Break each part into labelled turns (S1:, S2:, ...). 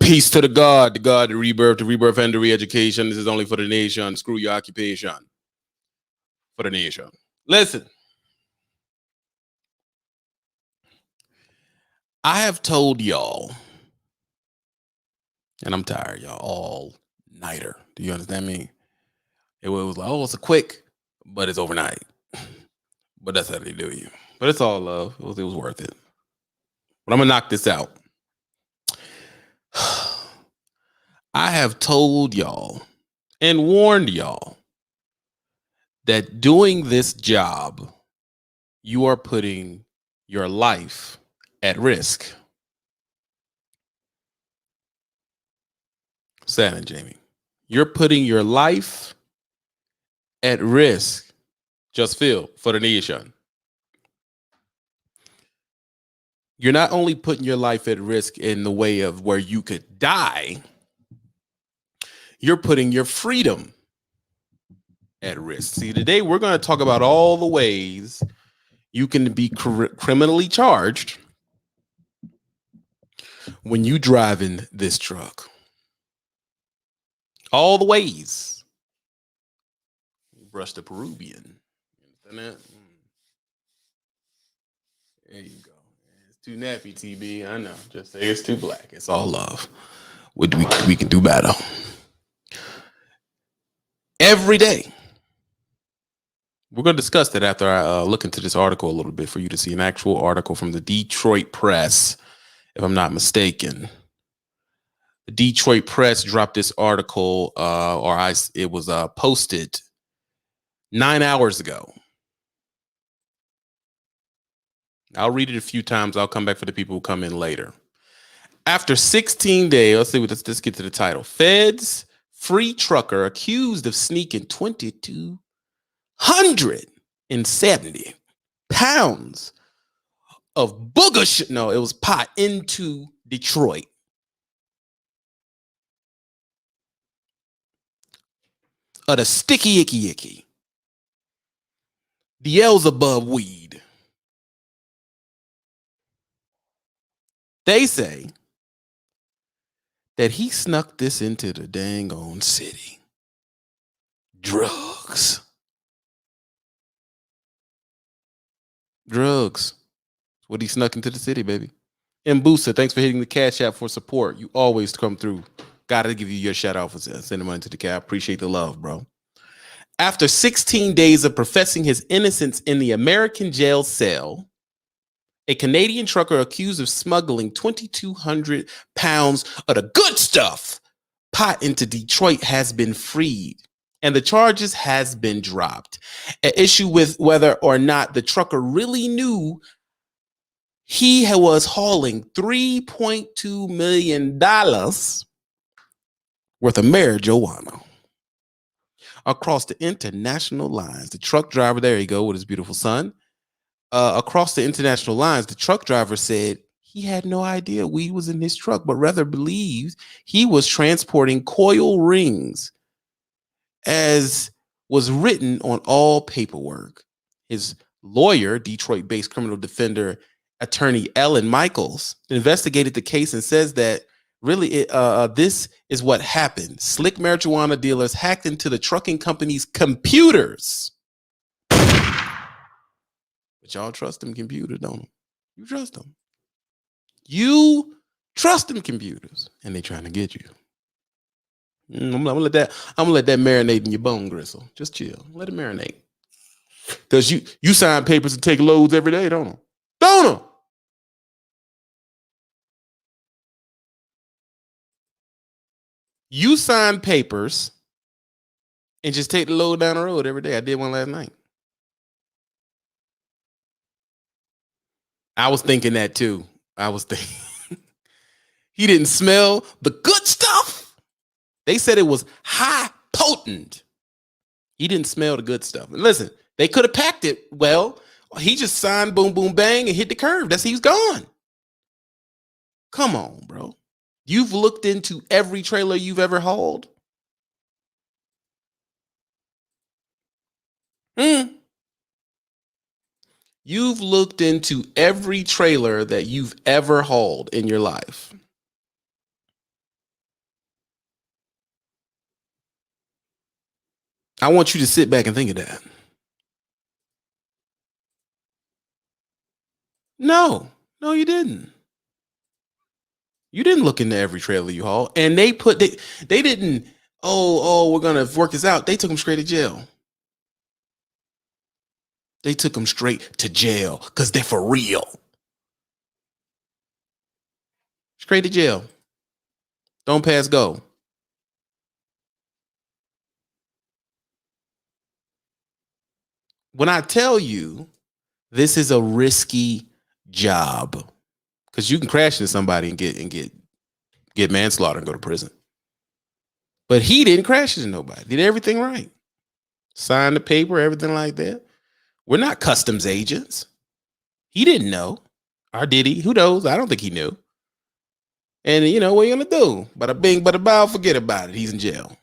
S1: Peace to the God, the rebirth and the re-education. This is only for the nation. Screw your occupation. For the nation. Listen, I have told y'all, and I'm tired, y'all, all nighter. Do you understand me? It was like, oh, it's a quick, but it's overnight. But that's how they do you. But it's all love. It was worth it. But I'm going to knock this out. I have told y'all and warned y'all that doing this job, you are putting your life at risk. Sad and Jamie, you're putting your life at risk. Just feel for the nation. You're not only putting your life at risk in the way of where you could die, you're putting your freedom at risk. See, today we're going to talk about all the ways you can be criminally charged when you driving this truck. All the ways. Brush the Peruvian. There you go. It's too nappy, TB. I know. Just say it's too black. It's all love. We can do better. Every day. We're going to discuss that after I look into this article a little bit for you to see an actual article from the Detroit Press, if I'm not mistaken. The Detroit Press dropped this article, it was posted 9 hours ago. I'll read it a few times. I'll come back for the people who come in later. After 16 days, let's get to the title. Feds free trucker accused of sneaking 2,270 pounds of booger no, it was pot into Detroit. Of the sticky icky icky. The Beelzebub weed. They say that he snuck this into the dang on city. Drugs. What he snuck into the city, baby. And Booster, thanks for hitting the Cash App for support. You always come through. Gotta give you your shout out for sending money to the cap. Appreciate the love, bro. After 16 days of professing his innocence in the American jail cell, a Canadian trucker accused of smuggling 2,200 pounds of the good stuff, pot into Detroit, has been freed, and the charges has been dropped. An issue with whether or not the trucker really knew he was hauling $3.2 million worth of marijuana across the international lines. The truck driver, there you go with his beautiful son. Across the international lines, the truck driver said he had no idea weed was in his truck, but rather believed he was transporting coil rings, as was written on all paperwork. His lawyer, Detroit-based criminal defender attorney Ellen Michaels, investigated the case and says that really this is what happened. Slick marijuana dealers hacked into the trucking company's computers. But y'all trust them computers, don't you? You trust them. You trust them computers, and they trying to get you. I'm gonna let that marinate in your bone gristle. Just chill. Let it marinate. Because you sign papers and take loads every day, don't you? Don't you? You sign papers and just take the load down the road every day. I did one last night. I was thinking that too. I was thinking he didn't smell the good stuff. They said it was high potent. He didn't smell the good stuff. And listen, they could have packed it well. He just signed boom, boom, bang and hit the curve. He's gone. Come on, bro. You've looked into every trailer you've ever hauled. You've looked into every trailer that you've ever hauled in your life. I want you to sit back and think of that. No, you didn't. You didn't look into every trailer you haul, and they didn't. We're gonna work this out. They took him straight to jail. They took him straight to jail because they're for real. Straight to jail. Don't pass go. When I tell you this is a risky job, because you can crash into somebody and get manslaughter and go to prison. But he didn't crash into nobody. Did everything right. Signed the paper, everything like that. We're not customs agents. He didn't know. Or did he? Who knows? I don't think he knew. And you know what are you gonna do? Bada bing, bada bow, forget about it. He's in jail.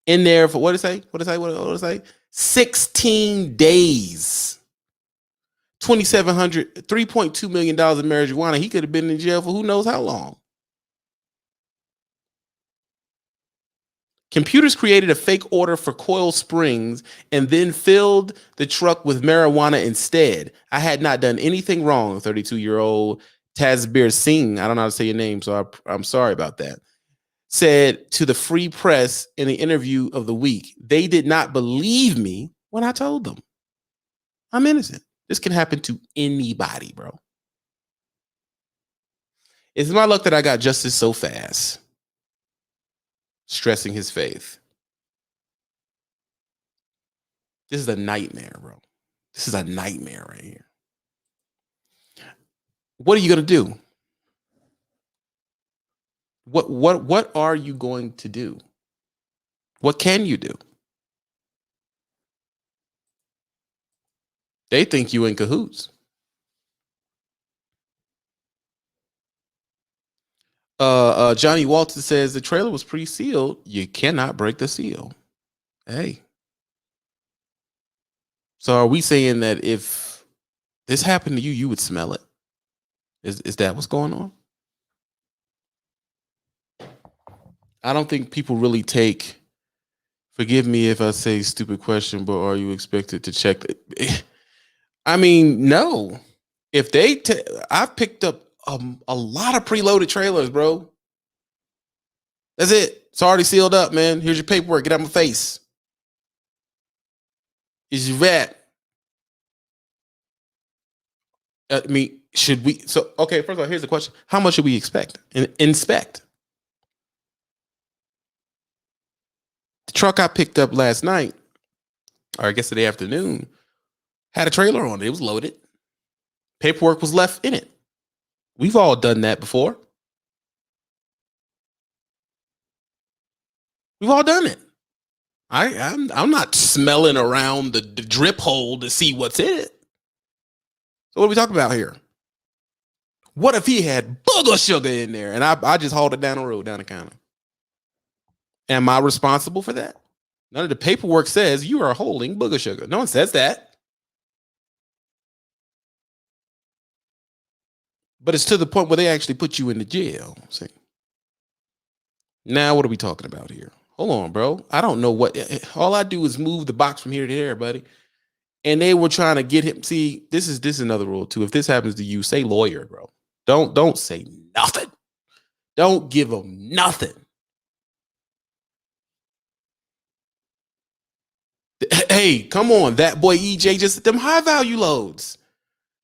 S1: In there for what did it say? What did it say? 16 days. $2.2 million in marijuana. He could have been in jail for who knows how long. Computers created a fake order for coil springs and then filled the truck with marijuana instead. I had not done anything wrong. 32-year-old Tasbir Singh, I don't know how to say your name, so I'm sorry about that, said to the Free Press in the interview of the week, they did not believe me when I told them I'm innocent. This can happen to anybody, bro. It's my luck that I got justice so fast. Stressing his faith. This is a nightmare, bro. This is a nightmare right here. What are you going to do? What are you going to do? What can you do? They think you in cahoots. Johnny Walton says the trailer was pre-sealed. You cannot break the seal. Hey. So are we saying that if this happened to you, you would smell it? Is that what's going on? I don't think people really take, forgive me if I say stupid question, but are you expected to check? I mean, no. If I've picked up a lot of preloaded trailers, bro. That's it. It's already sealed up, man. Here's your paperwork. Get out of my face. Is your vet? I mean, should we? So, okay, first of all, here's the question. How much should we expect and inspect? The truck I picked up last night, or I guess the day afternoon, had a trailer on it. It was loaded. Paperwork was left in it. We've all done that before. We've all done it. I'm not smelling around the drip hole to see what's in it. So what are we talking about here? What if he had booger sugar in there and I just hauled it down the road, down the counter? Am I responsible for that? None of the paperwork says you are holding booger sugar. No one says that. But it's to the point where they actually put you in the jail. See? Now, what are we talking about here? Hold on, bro. I don't know what. All I do is move the box from here to there, buddy. And they were trying to get him. See, this is another rule too. If this happens to you, say lawyer, bro. Don't say nothing. Don't give them nothing. Hey, come on, that boy EJ, just them high value loads.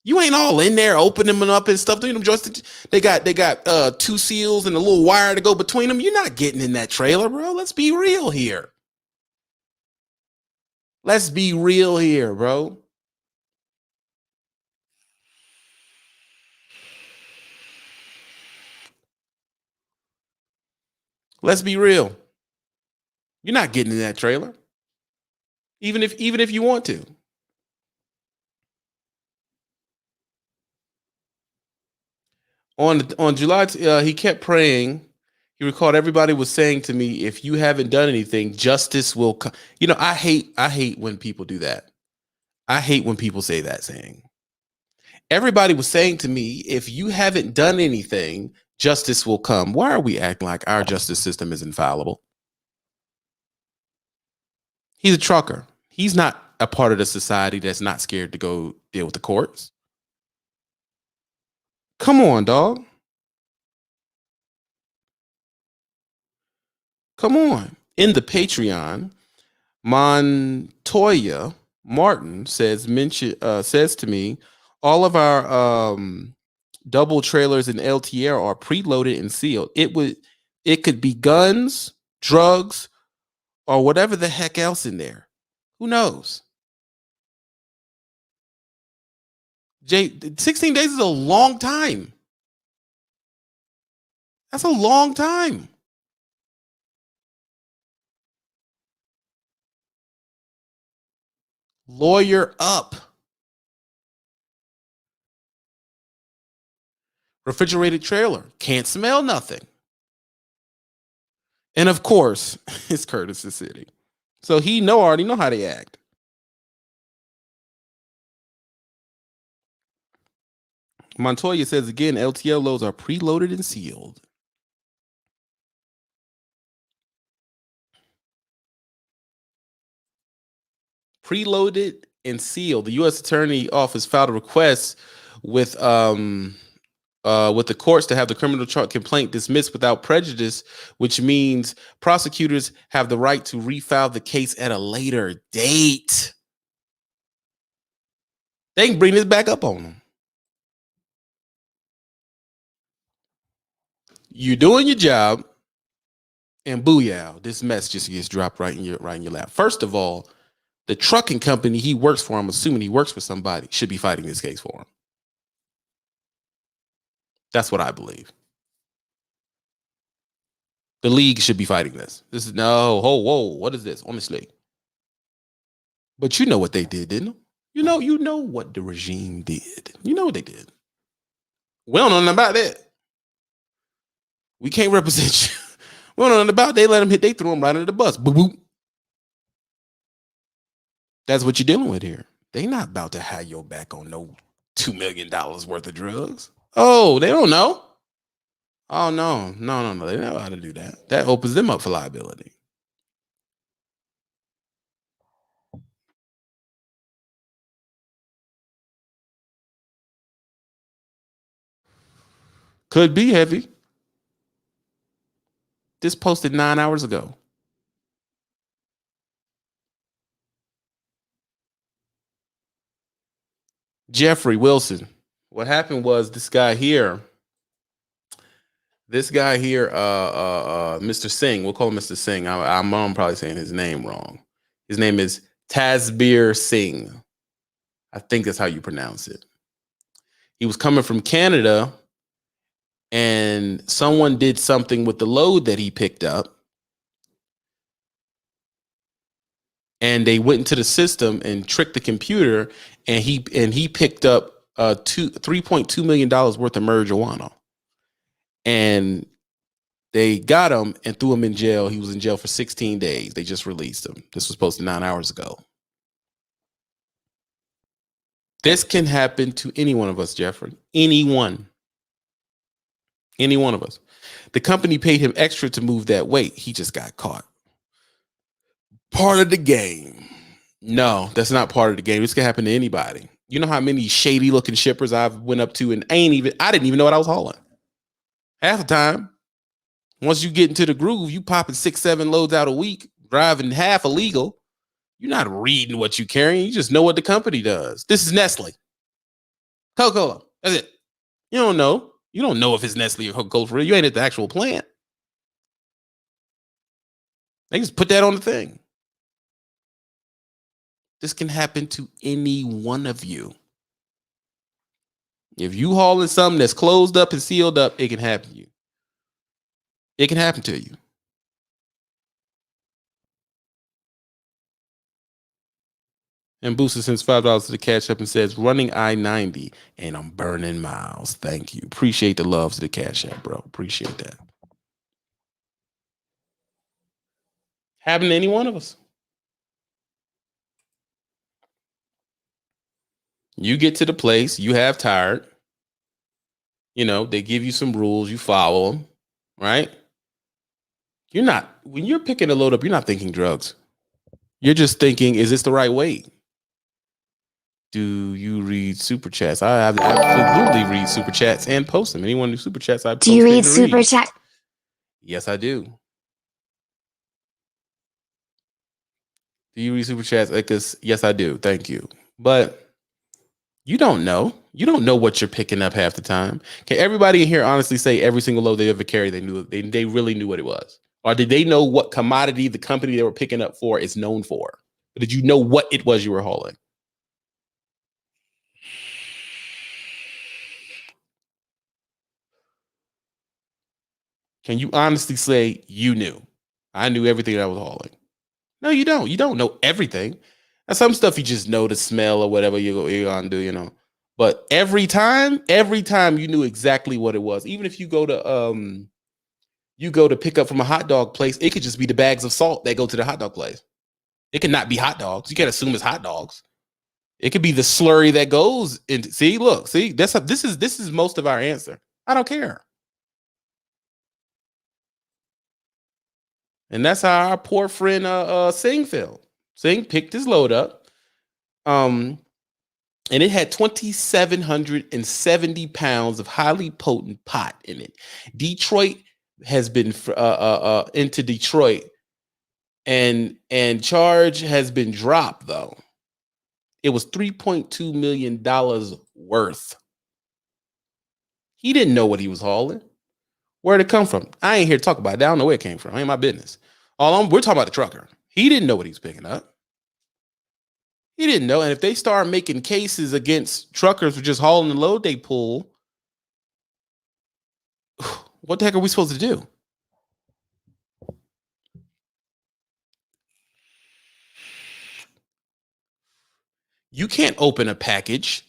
S1: You ain't all in there opening them up and stuff. They got two seals and a little wire to go between them. You're not getting in that trailer, bro. Let's be real here. Let's be real here, bro. Let's be real. You're not getting in that trailer. Even if you want to. On July, he kept praying. He recalled everybody was saying to me, "If you haven't done anything, justice will come." You know, I hate when people do that. I hate when people say that saying. Everybody was saying to me, "If you haven't done anything, justice will come." Why are we acting like our justice system is infallible? He's a trucker. He's not a part of the society that's not scared to go deal with the courts. Come on, dog. Come on. In the Patreon, Montoya Martin says to me, all of our double trailers and LTR are preloaded and sealed. It could be guns, drugs, or whatever the heck else in there. Who knows? Jay, 16 days is a long time. That's a long time. Lawyer up. Refrigerated trailer. Can't smell nothing. And of course, it's Curtis City. So he already know how they act. Montoya says again, LTL loads are preloaded and sealed. Preloaded and sealed. The U.S. Attorney Office filed a request with the courts to have the criminal complaint dismissed without prejudice, which means prosecutors have the right to refile the case at a later date. They can bring this back up on them. You're doing your job, and booyah, this mess just gets dropped right in your lap. First of all, the trucking company he works for, I'm assuming he works for somebody, should be fighting this case for him. That's what I believe. The league should be fighting this. This is whoa, what is this? Honestly. But you know what they did, didn't you? You know what the regime did. You know what they did. We don't know nothing about that. We can't represent you. We don't know nothing about it. They let him hit, they threw him right under the bus. Boop, boop. That's what you're dealing with here. They not about to have your back on no $2 million worth of drugs. Oh, they don't know. Oh, no. They don't know how to do that. That opens them up for liability. Could be heavy. This posted 9 hours ago. Jeffrey Wilson. What happened was this guy here, Mr. Singh, we'll call him Mr. Singh. I'm probably saying his name wrong. His name is Tasbir Singh. I think that's how you pronounce it. He was coming from Canada, and someone did something with the load that he picked up. And they went into the system and tricked the computer, and he picked up $3.2 million worth of marijuana. And they got him and threw him in jail. He was in jail for 16 days. They just released him. This was posted 9 hours ago. This can happen to any one of us, Jeffrey. Anyone. Any one of us. The company paid him extra to move that weight. He just got caught. Part of the game. No, that's not part of the game. This can happen to anybody. You know how many shady looking shippers I've went up to and I didn't even know what I was hauling. Half the time, once you get into the groove, you popping 6-7 loads out a week, driving half illegal. You're not reading what you're carrying. You just know what the company does. This is Nestle. Coca-Cola. That's it. You don't know. You don't know if it's Nestle or Coca-Cola for real. You ain't at the actual plant. They just put that on the thing. This can happen to any one of you. If you hauling something that's closed up and sealed up, it can happen to you. It can happen to you. And Booster sends $5 to the Cash App and says, running I-90 and I'm burning miles. Thank you. Appreciate the love to the Cash App, bro. Appreciate that. Happen to any one of us. You get to the place, you have tired. You know, they give you some rules, you follow them, right? When you're picking a load up, you're not thinking drugs. You're just thinking, is this the right weight? Do you read super chats? I have absolutely read super chats and post them. Anyone who super chats, I
S2: Do you
S1: post it
S2: read
S1: and
S2: super
S1: read.
S2: chat?
S1: Yes, I do. Do you read super chats? Because yes, I do. Thank you. But you don't know. You don't know what you're picking up half the time. Can everybody in here honestly say every single load they ever carried, they really knew what it was? Or did they know what commodity the company they were picking up for is known for? Or did you know what it was you were hauling? Can you honestly say you knew? I knew everything I was hauling. No, you don't. You don't know everything. And some stuff you just know the smell or whatever you're gonna do, you know. But every time you knew exactly what it was. Even if you go to pick up from a hot dog place, it could just be the bags of salt that go to the hot dog place. It could not be hot dogs. You can't assume it's hot dogs. It could be the slurry that goes into. See, look, see, this is most of our answer. I don't care. And that's how our poor friend Singh felt. Singh picked his load up. Um, and it had 2,770 pounds of highly potent pot in it. Detroit has been into Detroit, and charge has been dropped though. It was $3.2 million worth. He didn't know what he was hauling. Where'd it come from? I ain't here to talk about it. I don't know where it came from. Ain't my business. We're talking about the trucker. He didn't know what he was picking up. He didn't know. And if they start making cases against truckers for just hauling the load they pull, what the heck are we supposed to do? You can't open a package.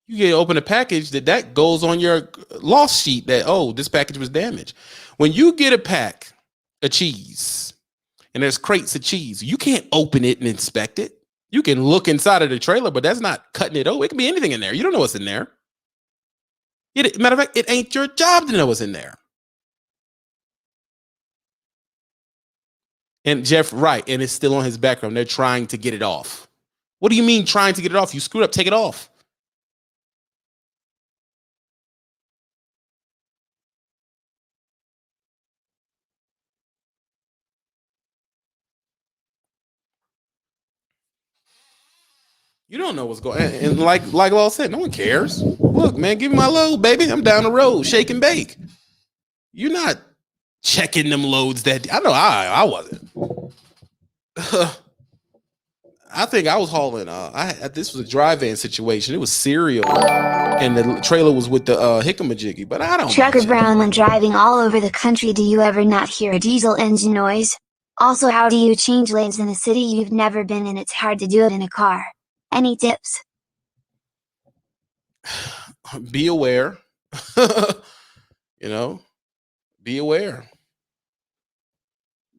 S1: You can open a package that goes on your loss sheet that, oh, this package was damaged. When you get a pack of cheese and there's crates of cheese, you can't open it and inspect it. You can look inside of the trailer, but that's not cutting it. Oh, it can be anything in there. You don't know what's in there. Matter of fact, it ain't your job to know what's in there. And Jeff, right, and it's still on his background. They're trying to get it off. What do you mean trying to get it off? You screwed up, take it off. You don't know what's going on. And like Law said, no one cares. Look, man, give me my load, baby. I'm down the road, shake and bake. You're not checking them loads that I know I wasn't. I think I was hauling. This was a dry van situation. It was cereal, and the trailer was with the Hickamajiggy. But I don't.
S2: Trucker Brown, when driving all over the country, do you ever not hear a diesel engine noise? Also, how do you change lanes in a city you've never been in? It's hard to do it in a car. Any tips?
S1: Be aware. You know, be aware.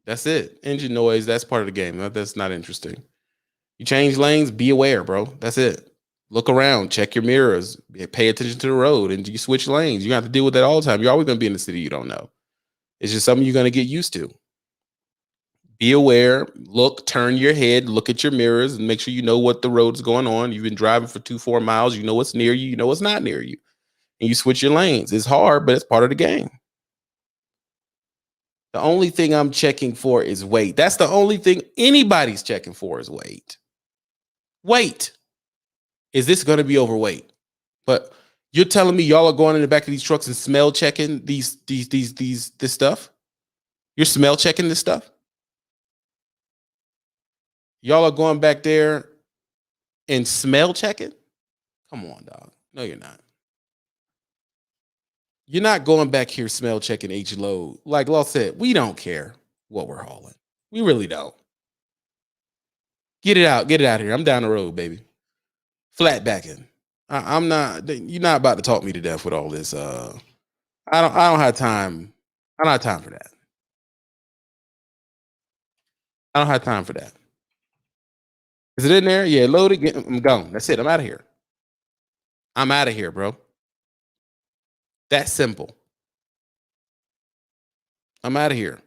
S1: That's it. Engine noise. That's part of the game. That's not interesting. You change lanes. Be aware, bro. That's it. Look around. Check your mirrors. Pay attention to the road, and you switch lanes. You have to deal with that all the time. You're always going to be in the city you don't know. It's just something you're going to get used to. Be aware. Look. Turn your head. Look at your mirrors, and make sure you know what the road's going on. You've been driving for 4 miles. You know what's near you. You know what's not near you, and you switch your lanes. It's hard, but it's part of the game. The only thing I'm checking for is weight. That's the only thing anybody's checking for is weight. Weight. Is this going to be overweight? But you're telling me y'all are going in the back of these trucks and smell checking this stuff? You're smell checking this stuff? Y'all are going back there and smell checking? Come on, dog. No, you're not. You're not going back here smell checking each load. Like Law said, we don't care what we're hauling. We really don't. Get it out. Get it out of here. I'm down the road, baby. Flat backing. I'm not. You're not about to talk me to death with all this. I don't have time. I don't have time for that. I don't have time for that. Is it in there? Yeah, load it. I'm gone. That's it. I'm out of here. I'm out of here, bro. That's simple. I'm out of here.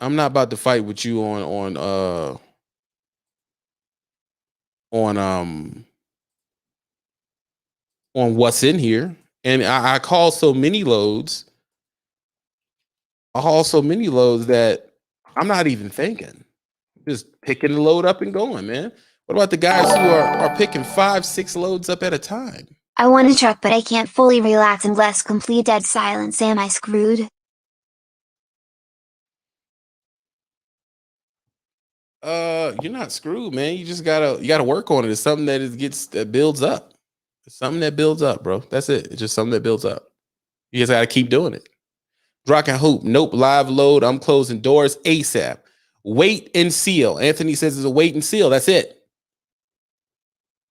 S1: I'm not about to fight with you on on what's in here. And I call so many loads. I haul so many loads that I'm not even thinking. Just picking the load up and going, man. What about the guys who are picking 5-6 loads up at a time?
S2: I want a truck, but I can't fully relax unless complete dead silence. Am I screwed?
S1: You're not screwed, man. You gotta work on it. It's something that builds up. It's something that builds up, bro. That's it. It's just something that builds up. You just gotta keep doing it. Rock and hoop. Nope. Live load. I'm closing doors ASAP. Wait and seal. Anthony says it's a wait and seal. That's it.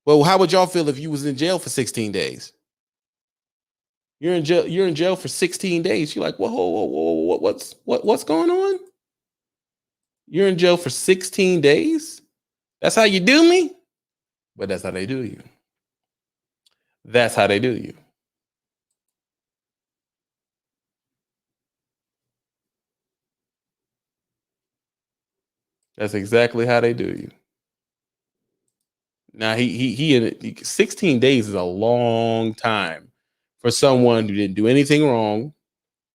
S1: Well, how would y'all feel if you was in jail for 16 days? You're in jail. You're in jail for 16 days. You're like, whoa, what's going on? You're in jail for 16 days. That's how you do me. But that's how they do you. That's how they do you. That's exactly how they do you. Now he 16 days is a long time for someone who didn't do anything wrong.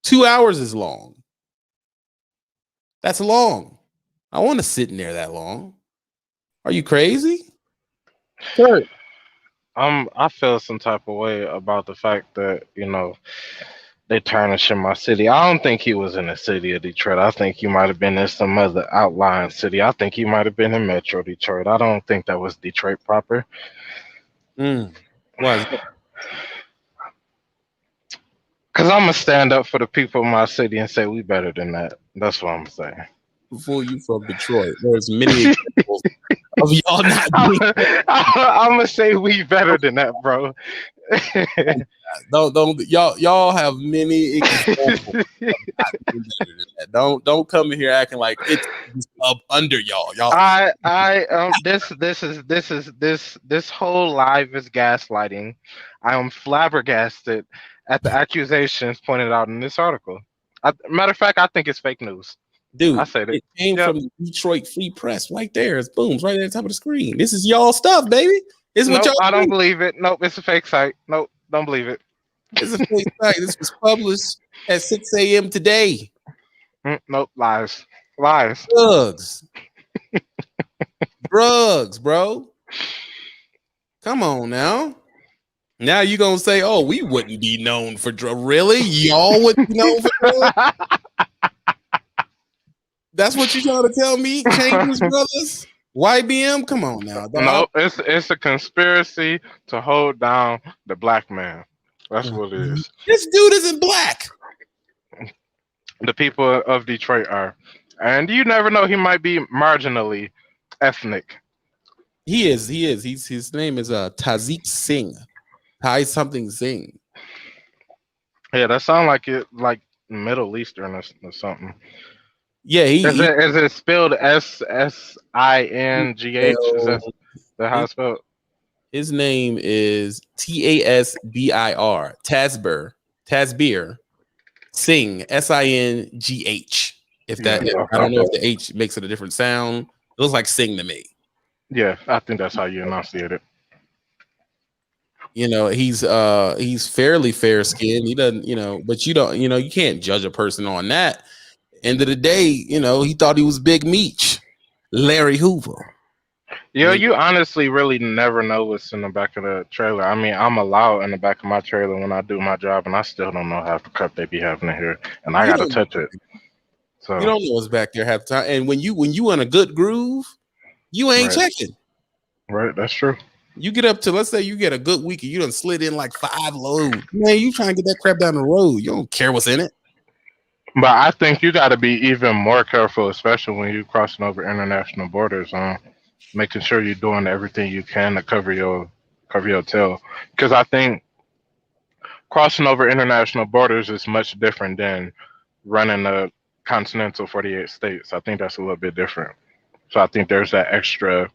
S1: 2 hours is long. That's long. I want to sit in there that long. Are you crazy?
S3: Sure. I feel some type of way about the fact that, they tarnishing my city. I don't think he was in the city of Detroit. I think he might have been in some other outlying city. I think he might have been in Metro Detroit. I don't think that was Detroit proper.
S1: Why is that?
S3: Because I'm going to stand up for the people of my city and say we better than that. That's what I'm saying.
S1: Before you from Detroit, there's many examples of y'all not being.
S3: I'm going to say we better than that, bro.
S1: Don't y'all have many examples of not being better than that. Don't come in here acting like it's up under y'all.
S3: This whole live is gaslighting. I am flabbergasted at the accusations pointed out in this article. Matter of fact, I think it's fake news.
S1: Dude,
S3: I said it.
S1: It came from the Detroit Free Press right there. It's booms right at the top of the screen. This is y'all stuff, baby. This is what y'all
S3: I don't believe it. Nope, it's a fake site. Nope, don't believe it.
S1: It's a fake site. This was published at 6 a.m. today.
S3: Nope, lies.
S1: Drugs, bro. Come on now. Now you gonna say, "Oh, we wouldn't be known for drugs." Really? Y'all wouldn't be known for drugs? That's what you trying to tell me, Chambers Brothers? YBM? Come on now, dog.
S3: No, it's a conspiracy to hold down the black man. That's what it is.
S1: This dude isn't black.
S3: The people of Detroit are. And you never know, he might be marginally ethnic.
S1: He is. His name is Tasbir Singh. Tai something Singh.
S3: Yeah, that sounds like it, like Middle Eastern or something.
S1: Yeah,
S3: is it spelled SSINGH? Is that how it's spelled?
S1: His name is TASBIR. Tasbir Singh. SINGH. I don't know if the H makes it a different sound. It looks like sing to me.
S3: Yeah, I think that's how you enunciate it.
S1: He's fairly fair skinned. He doesn't, but you don't, you can't judge a person on that. End of the day, he thought he was Big Meech, Larry Hoover.
S3: Yeah, you honestly really never know what's in the back of the trailer. I mean, I'm allowed in the back of my trailer when I do my job, and I still don't know half the crap they be having in here, and I gotta touch it. So
S1: you don't know what's back there half the time. And when you in a good groove, you ain't checking.
S3: Right, that's true.
S1: You get up to, let's say you get a good week and you done slid in like 5 loads. Man, you trying to get that crap down the road. You don't care what's in it.
S3: But I think you got to be even more careful, especially when you're crossing over international borders, making sure you're doing everything you can to cover your tail. Because I think crossing over international borders is much different than running a continental 48 states. I think that's a little bit different. So I think there's that extra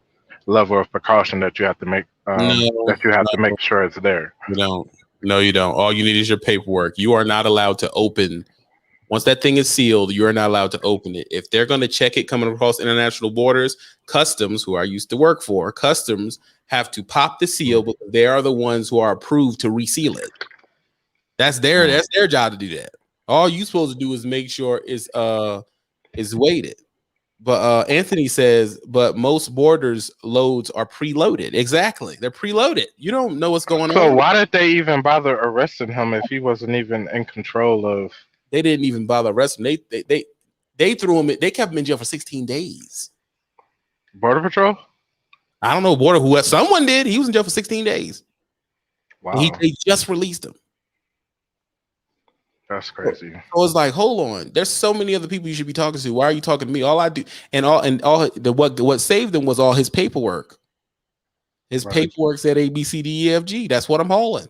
S3: level of precaution that you have to make. To make sure it's there.
S1: You don't. No, you don't. All you need is your paperwork. You are not allowed to open Once that thing is sealed, you're not allowed to open it. If they're going to check it coming across international borders, customs, who I used to work for, customs have to pop the seal because they are the ones who are approved to reseal it. That's their job to do that. All you supposed to do is make sure it's weighted. But Anthony says, but most borders loads are preloaded. Exactly. They're preloaded. You don't know what's going
S3: So
S1: on.
S3: why did they even bother arresting him if he wasn't even in control of?
S1: They didn't even bother arresting him. They threw him. They kept him in jail for 16 days.
S3: Border Patrol?
S1: I don't know who someone did. He was in jail for 16 days.
S3: Wow,
S1: They just released him.
S3: that's crazy.
S1: So it's like, hold on. There's so many other people you should be talking to. Why are you talking to me? All I do what saved him was all his paperwork. His paperwork said A, B, C, D, E, F, G. That's what I'm hauling.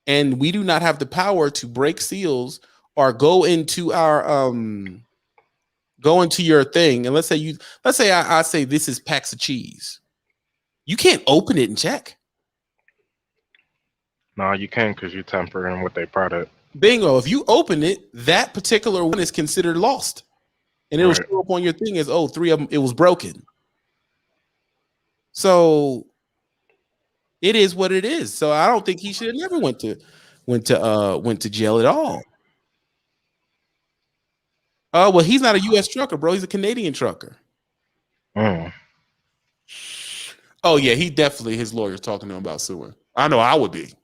S1: And we do not have the power to break seals or go into your thing. And let's say I say this is packs of cheese. You can't open it and check.
S3: No, you can't because you're tampering with their product.
S1: Bingo. If you open it, that particular one is considered lost. And it'll show up on your thing as, 3 of them, it was broken. So it is what it is. So I don't think he should have never went to jail at all. Oh, well, he's not a U.S. trucker, bro. He's a Canadian trucker. Oh, yeah, he definitely, his lawyer's talking to him about suing. I know I would be.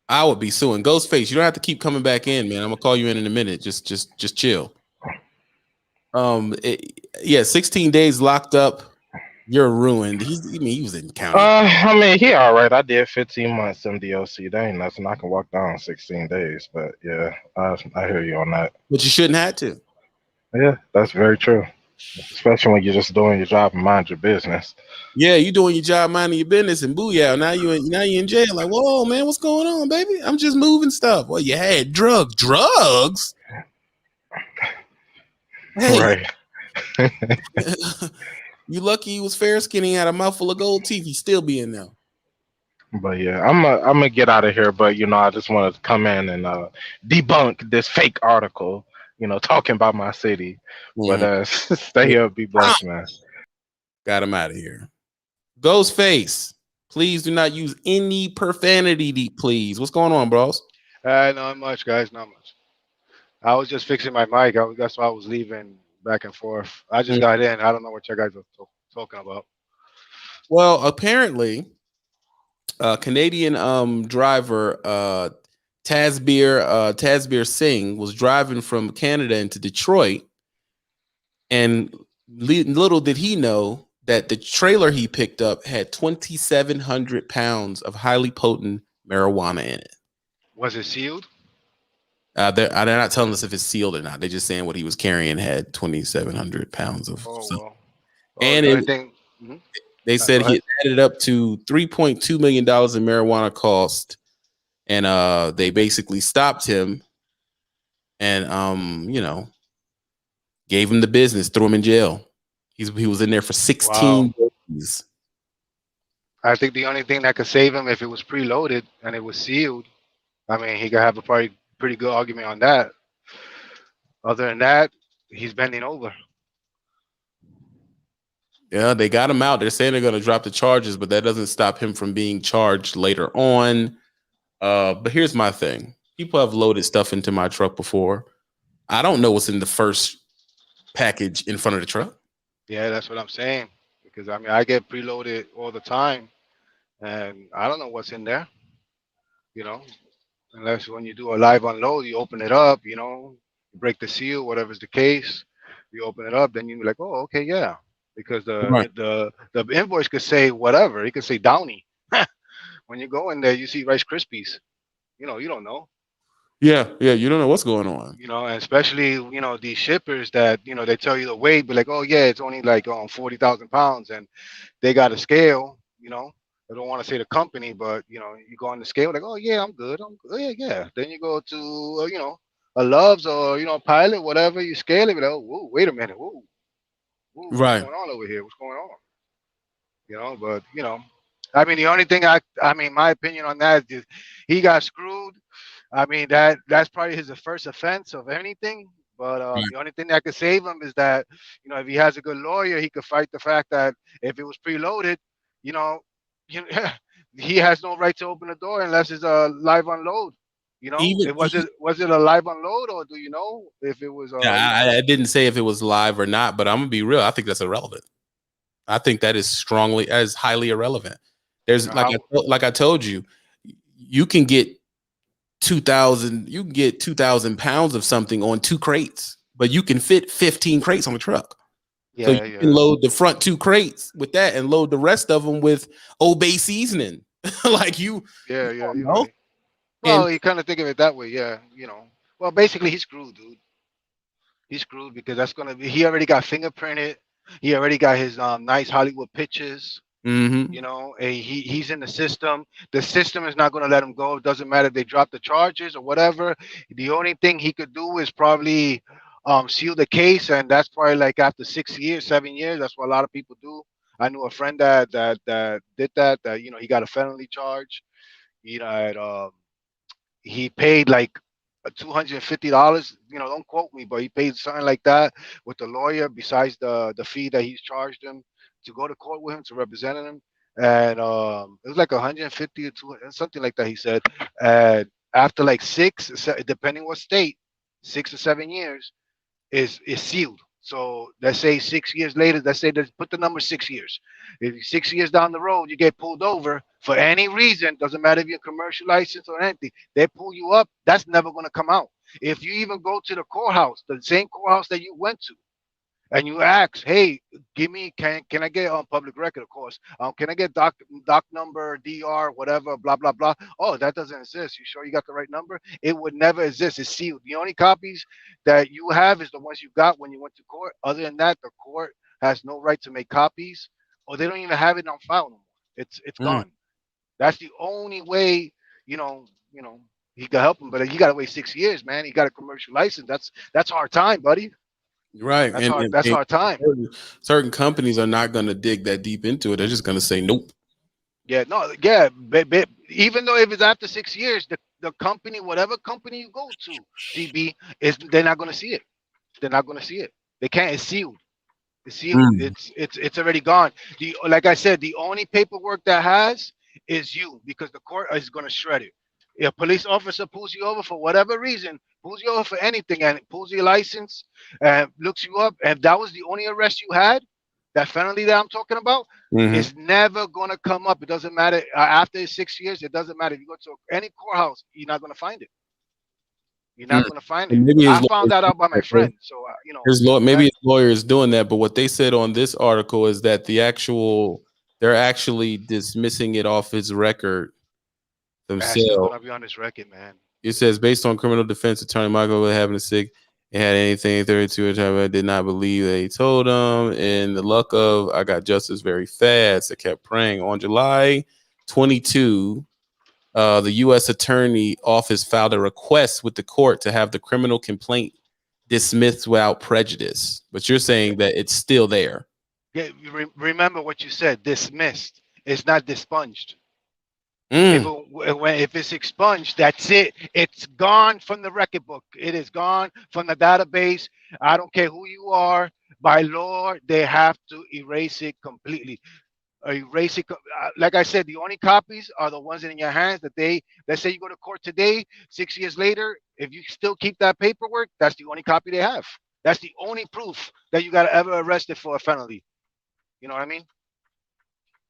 S1: I would be suing. Ghostface, you don't have to keep coming back in, man. I'm gonna call you in a minute. Just chill. 16 days locked up. You're ruined. He was in county.
S3: I mean, he all right. I did 15 months MDOC. That ain't nothing. I can walk down 16 days. But yeah, I hear you on that.
S1: But you shouldn't have to.
S3: Yeah, that's very true. Especially when you're just doing your job and mind your business.
S1: Yeah, you doing your job, minding your business, and booyah. Now you in jail. Like, whoa, man, what's going on, baby? I'm just moving stuff. Well, you had drugs. Hey,
S3: right.
S1: You lucky he was fair skinned. He had a mouthful of gold teeth. He still be in there.
S3: But yeah, I'm gonna get out of here. But I just wanted to come in and debunk this fake article. Talking about my city. But stay up, be blessed, man.
S1: Got him out of here. Ghostface, please do not use any profanity, please. What's going on, bros?
S4: Not much, guys. Not much. I was just fixing my mic. That's why I was leaving back and forth. I just got in. I don't know what you guys are talking about.
S1: Well, apparently, Canadian driver Tasbir Singh was driving from Canada into Detroit, and little did he know that the trailer he picked up had 2,700 pounds of highly potent marijuana in it.
S4: Was it sealed?
S1: They're not telling us if it's sealed or not. They're just saying what he was carrying had 2,700 pounds of stuff. And they said he added up to $3.2 million in marijuana cost. And they basically stopped him and, gave him the business, threw him in jail. He was in there for 16 days.
S4: I think the only thing that could save him if it was preloaded and it was sealed. I mean, he could have a pretty good argument on that. Other than that, he's bending over.
S1: Yeah, they got him out. They're saying they're going to drop the charges, but that doesn't stop him from being charged later on. But here's my thing. People have loaded stuff into my truck before. I don't know what's in the first package in front of the truck.
S4: Yeah, that's what I'm saying. Because, I mean, I get preloaded all the time, and I don't know what's in there. Unless when you do a live unload, you open it up, you break the seal, whatever's the case, you open it up, then you're like, oh, okay, yeah. Because the invoice could say whatever. It could say Downy. When you go in there, you see Rice Krispies. You don't know.
S1: Yeah, you don't know what's going on.
S4: And especially, these shippers that, they tell you the weight, but like, oh, yeah, it's only like 40,000 pounds, and they got a scale, I don't want to say the company, but, you go on the scale, like, oh, yeah, I'm good. Yeah. Then you go to, a Love's or, Pilot, whatever, you scale it, like, oh, whoa, wait a minute, whoa,
S1: right.
S4: What's going on over here? What's going on? But, I mean, the only thing my opinion on that is he got screwed I mean, that's probably his first offense of anything. But the only thing that could save him is that, if he has a good lawyer, he could fight the fact that if it was preloaded, you know, you, he has no right to open the door unless it's a live unload.
S1: Even,
S4: It was it a live unload, or do you know if it was
S1: I didn't say if it was live or not, but I'm gonna be real. I think that's irrelevant. I think that is as highly irrelevant. There's
S4: how
S1: like I told you, you can get 2,000 pounds of something on 2 crates, but you can fit 15 crates on a truck. So you
S4: yeah,
S1: can
S4: yeah,
S1: load the front 2 crates with that and load the rest of them with Old Bay seasoning. Like
S4: yeah,
S1: you
S4: yeah,
S1: don't
S4: you're
S1: know.
S4: right.
S1: And
S4: Well, you kind of think of it that way, yeah. Well, basically he's screwed, dude. He's screwed because that's gonna be. He already got fingerprinted. He already got his nice Hollywood pictures.
S1: mm-hmm.
S4: And he's in the system. The system is not going to let him go. It doesn't matter if they drop the charges or whatever. The only thing he could do is probably seal the case, and that's probably like after 6 years, 7 years. That's what a lot of people do. I knew a friend that did that. That he got a felony charge. Had he paid like $250. Don't quote me, but he paid something like that with the lawyer besides the fee that he's charged him to go to court with him to represent him. And it was like 150 or 200, something like that. He said, and after like depending what state, 6 or 7 years is sealed. So let's say 6 years later, let's say let's put the number 6 years. If 6 years down the road you get pulled over for any reason, doesn't matter if you're commercial license or anything, they pull you up, that's never gonna come out. If you even go to the courthouse, the same courthouse that you went to, and you ask, hey, give me, can I get on public record, of course, can I get doc number, dr, whatever, blah blah blah. Oh, that doesn't exist. You sure you got the right number? It would never exist. It's sealed. The only copies that you have is the ones you got when you went to court. Other than that, the court has no right to make copies, or they don't even have it on file no more. It's
S1: Mm.
S4: gone. That's the only way. He can help him, but he got to wait 6 years, man. He got a commercial license. That's hard time, buddy.
S1: Right.
S4: That's hard. That's
S1: And
S4: hard time.
S1: certain companies are not going to dig that deep into it. They're just going to say nope.
S4: Yeah, no, yeah, but even though if it's after 6 years, the company, whatever company you go to, GB, they're not gonna see it. They're not gonna see it. They can't. It's sealed. It's sealed.
S1: Mm.
S4: It's already gone. Like I said, the only paperwork that has is you because the court is gonna shred it. If a police officer pulls you over for whatever reason, pulls you over for anything, and pulls your license and looks you up, and that was the only arrest you had, that felony that I'm talking about,
S1: Mm-hmm.
S4: it's never gonna come up. It doesn't matter after 6 years. It doesn't matter if you go to any courthouse. You're not gonna find it. You're
S1: Mm.
S4: not gonna find it.
S1: And maybe
S4: I found that out by my friend. So
S1: maybe
S4: that
S1: his lawyer is doing that. But what they said on this article is that they're actually dismissing it off his record
S4: that's still
S1: themselves.
S4: gonna be on this record, man.
S1: It says based on criminal defense attorney Michael having a sick and had anything 32 time I did not believe they told him. And the luck of I got justice very fast. I kept praying. On July 22, the U.S. Attorney Office filed a request with the court to have the criminal complaint dismissed without prejudice. But you're saying that it's still there.
S4: Yeah, remember what you said. Dismissed. It's not dispunged.
S1: Mm.
S4: If it's expunged, that's it. It's gone from the record book. It is gone from the database. I don't care who you are. By law, they have to erase it completely. Erase it. Like I said, the only copies are the ones in your hands that let's say you go to court today, 6 years later, if you still keep that paperwork, that's the only copy they have. That's the only proof that you got ever arrested for a felony. You know what I mean?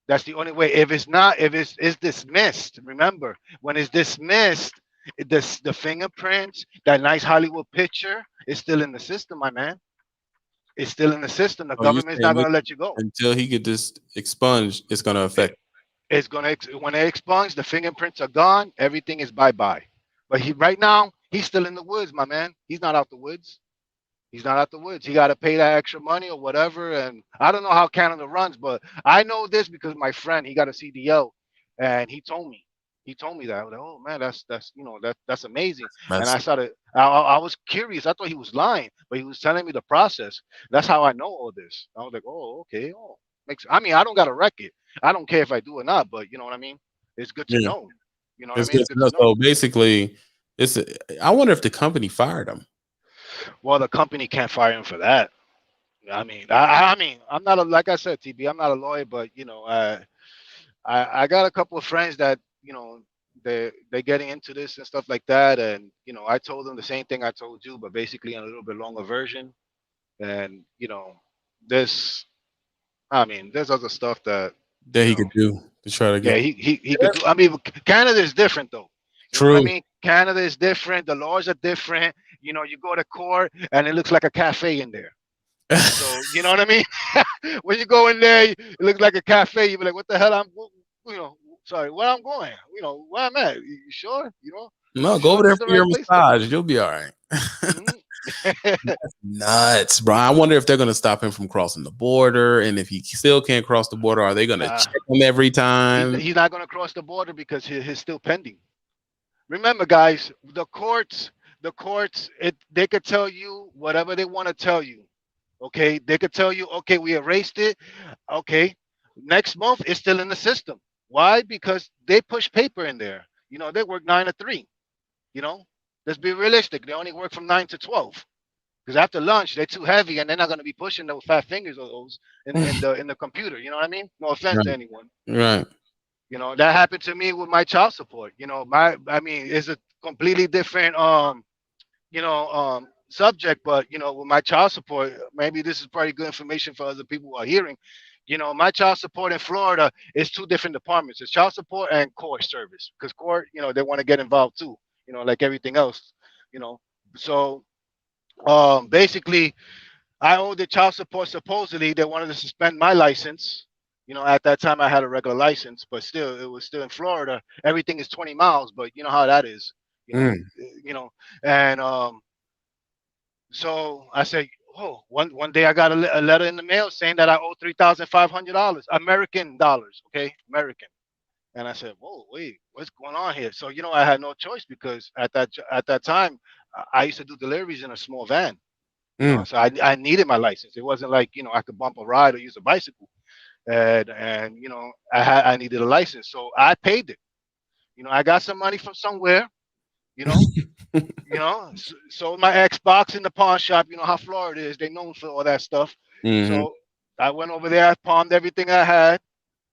S4: That's the only way. If it's not, if it's dismissed, remember, when it's dismissed, the fingerprints, that nice Hollywood picture is still in the system, my man. It's still in the system. The
S1: Oh, you're
S4: government's
S1: saying
S4: not going to let you go.
S1: until he get this expunged, it's going to affect.
S4: It's going to, when they expunge, the fingerprints are gone. Everything is bye-bye. But right now, he's still in the woods, my man. He's not out the woods. He's not out the woods. He got to pay that extra money or whatever. And I don't know how Canada runs, but I know this because my friend, he got a CDL, and he told me. He told me that. I was like, oh man, that's amazing. And I started. I was curious. I thought he was lying, but he was telling me the process. That's how I know all this. I was like, oh okay. Oh, I mean, I don't got a record. I don't care if I do or not, but you know what I mean. It's good to
S1: Yeah.
S4: know. You know what
S1: It's
S4: I mean?
S1: good
S4: It's
S1: to
S4: good
S1: know.
S4: to know.
S1: So basically, It's. I wonder if the company fired him.
S4: Well, the company can't fire him for that. I mean, I'm not a, like I said, TB. I'm not a lawyer, but I got a couple of friends that they're getting into this and stuff like that, and I told them the same thing I told you, but basically in a little bit longer version. And this, I mean, there's other stuff that
S1: That
S4: you
S1: he
S4: know,
S1: could do to try to
S4: yeah,
S1: get.
S4: he could do. I mean, Canada is different though. You know what I
S1: True.
S4: mean? Canada is different. The laws are different. You go to court and it looks like a cafe in there. So you know what I mean? When you go in there, it looks like a cafe. You be like, "What the hell? You know, sorry, where I'm going? Where I'm at? You sure?
S1: No,
S4: You
S1: go
S4: sure
S1: over
S4: this
S1: there
S4: is the
S1: for your
S4: right place?"
S1: massage. You'll be all right.
S4: Mhm.
S1: Nuts, bro. I wonder if they're gonna stop him from crossing the border, and if he still can't cross the border, are they gonna
S4: Nah,
S1: check him every time?
S4: he's not going to cross the border because he's still pending. Remember, guys, the courts, they could tell you whatever they want to tell you. Okay, they could tell you, okay, we erased it. Okay, next month it's still in the system. Why? Because they push paper in there. They work 9 to 3. You know, let's be realistic. They only work from 9 to 12. Because after lunch they're too heavy and they're not going to be pushing those fat fingers of those in the computer. You know what I mean? No offense to
S1: Right,
S4: anyone.
S1: right.
S4: That happened to me with my child support. I mean, it's a completely different subject, but with my child support, maybe this is probably good information for other people who are hearing. My child support in Florida is two different departments. It's child support and court service, because court, they want to get involved too, like everything else. you know so basically, I owed the child support. Supposedly they wanted to suspend my license. At that time I had a regular license, but still it was still in Florida. Everything is 20 miles, but you know how that is. you know
S1: Mm.
S4: and so I said, oh, one day I got a letter in the mail saying that I owe $3,500 American dollars. Okay, American. And I said, whoa, wait, what's going on here? So I had no choice, because at that time I used to do deliveries in a small van.
S1: Mm.
S4: So I needed my license. It wasn't like I could bump a ride or use a bicycle, and I needed a license, so I paid it. I got some money from somewhere. You know, sold my Xbox in the pawn shop. You know how Florida is; they known for all that stuff.
S1: Hmm.
S4: So I went over there, I pawned everything I had.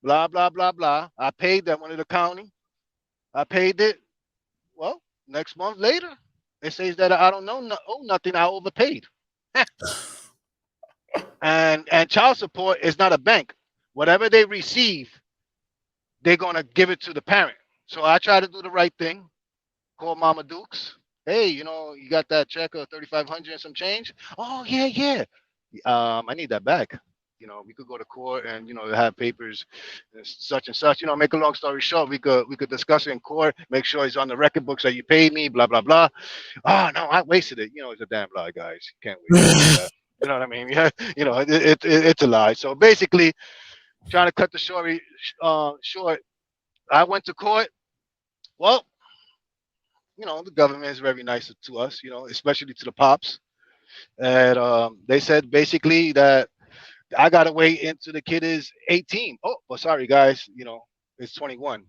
S4: Blah blah blah blah. I paid that one to the county. I paid it. Well, next month later, it says that I don't know owe nothing. I overpaid. And child support is not a bank. Whatever they receive, they're gonna give it to the parent. So I try to do the right thing. Call Mama Dukes. Hey, you got that check of 3,500 and some change? Oh yeah, yeah. I need that back. We could go to court and have papers, such and such. Make a long story short, we could discuss it in court. Make sure it's on the record books that you paid me. Blah blah blah. Oh no, I wasted it. It's a damn lie, guys. You can't waste it like that. You know what I mean? Yeah. It's a lie. So basically, trying to cut the story short, I went to court. Well, the government is very nice to us. Especially to the pops. And they said basically that I gotta wait until the kid is 18. Oh, well, sorry guys, it's 21.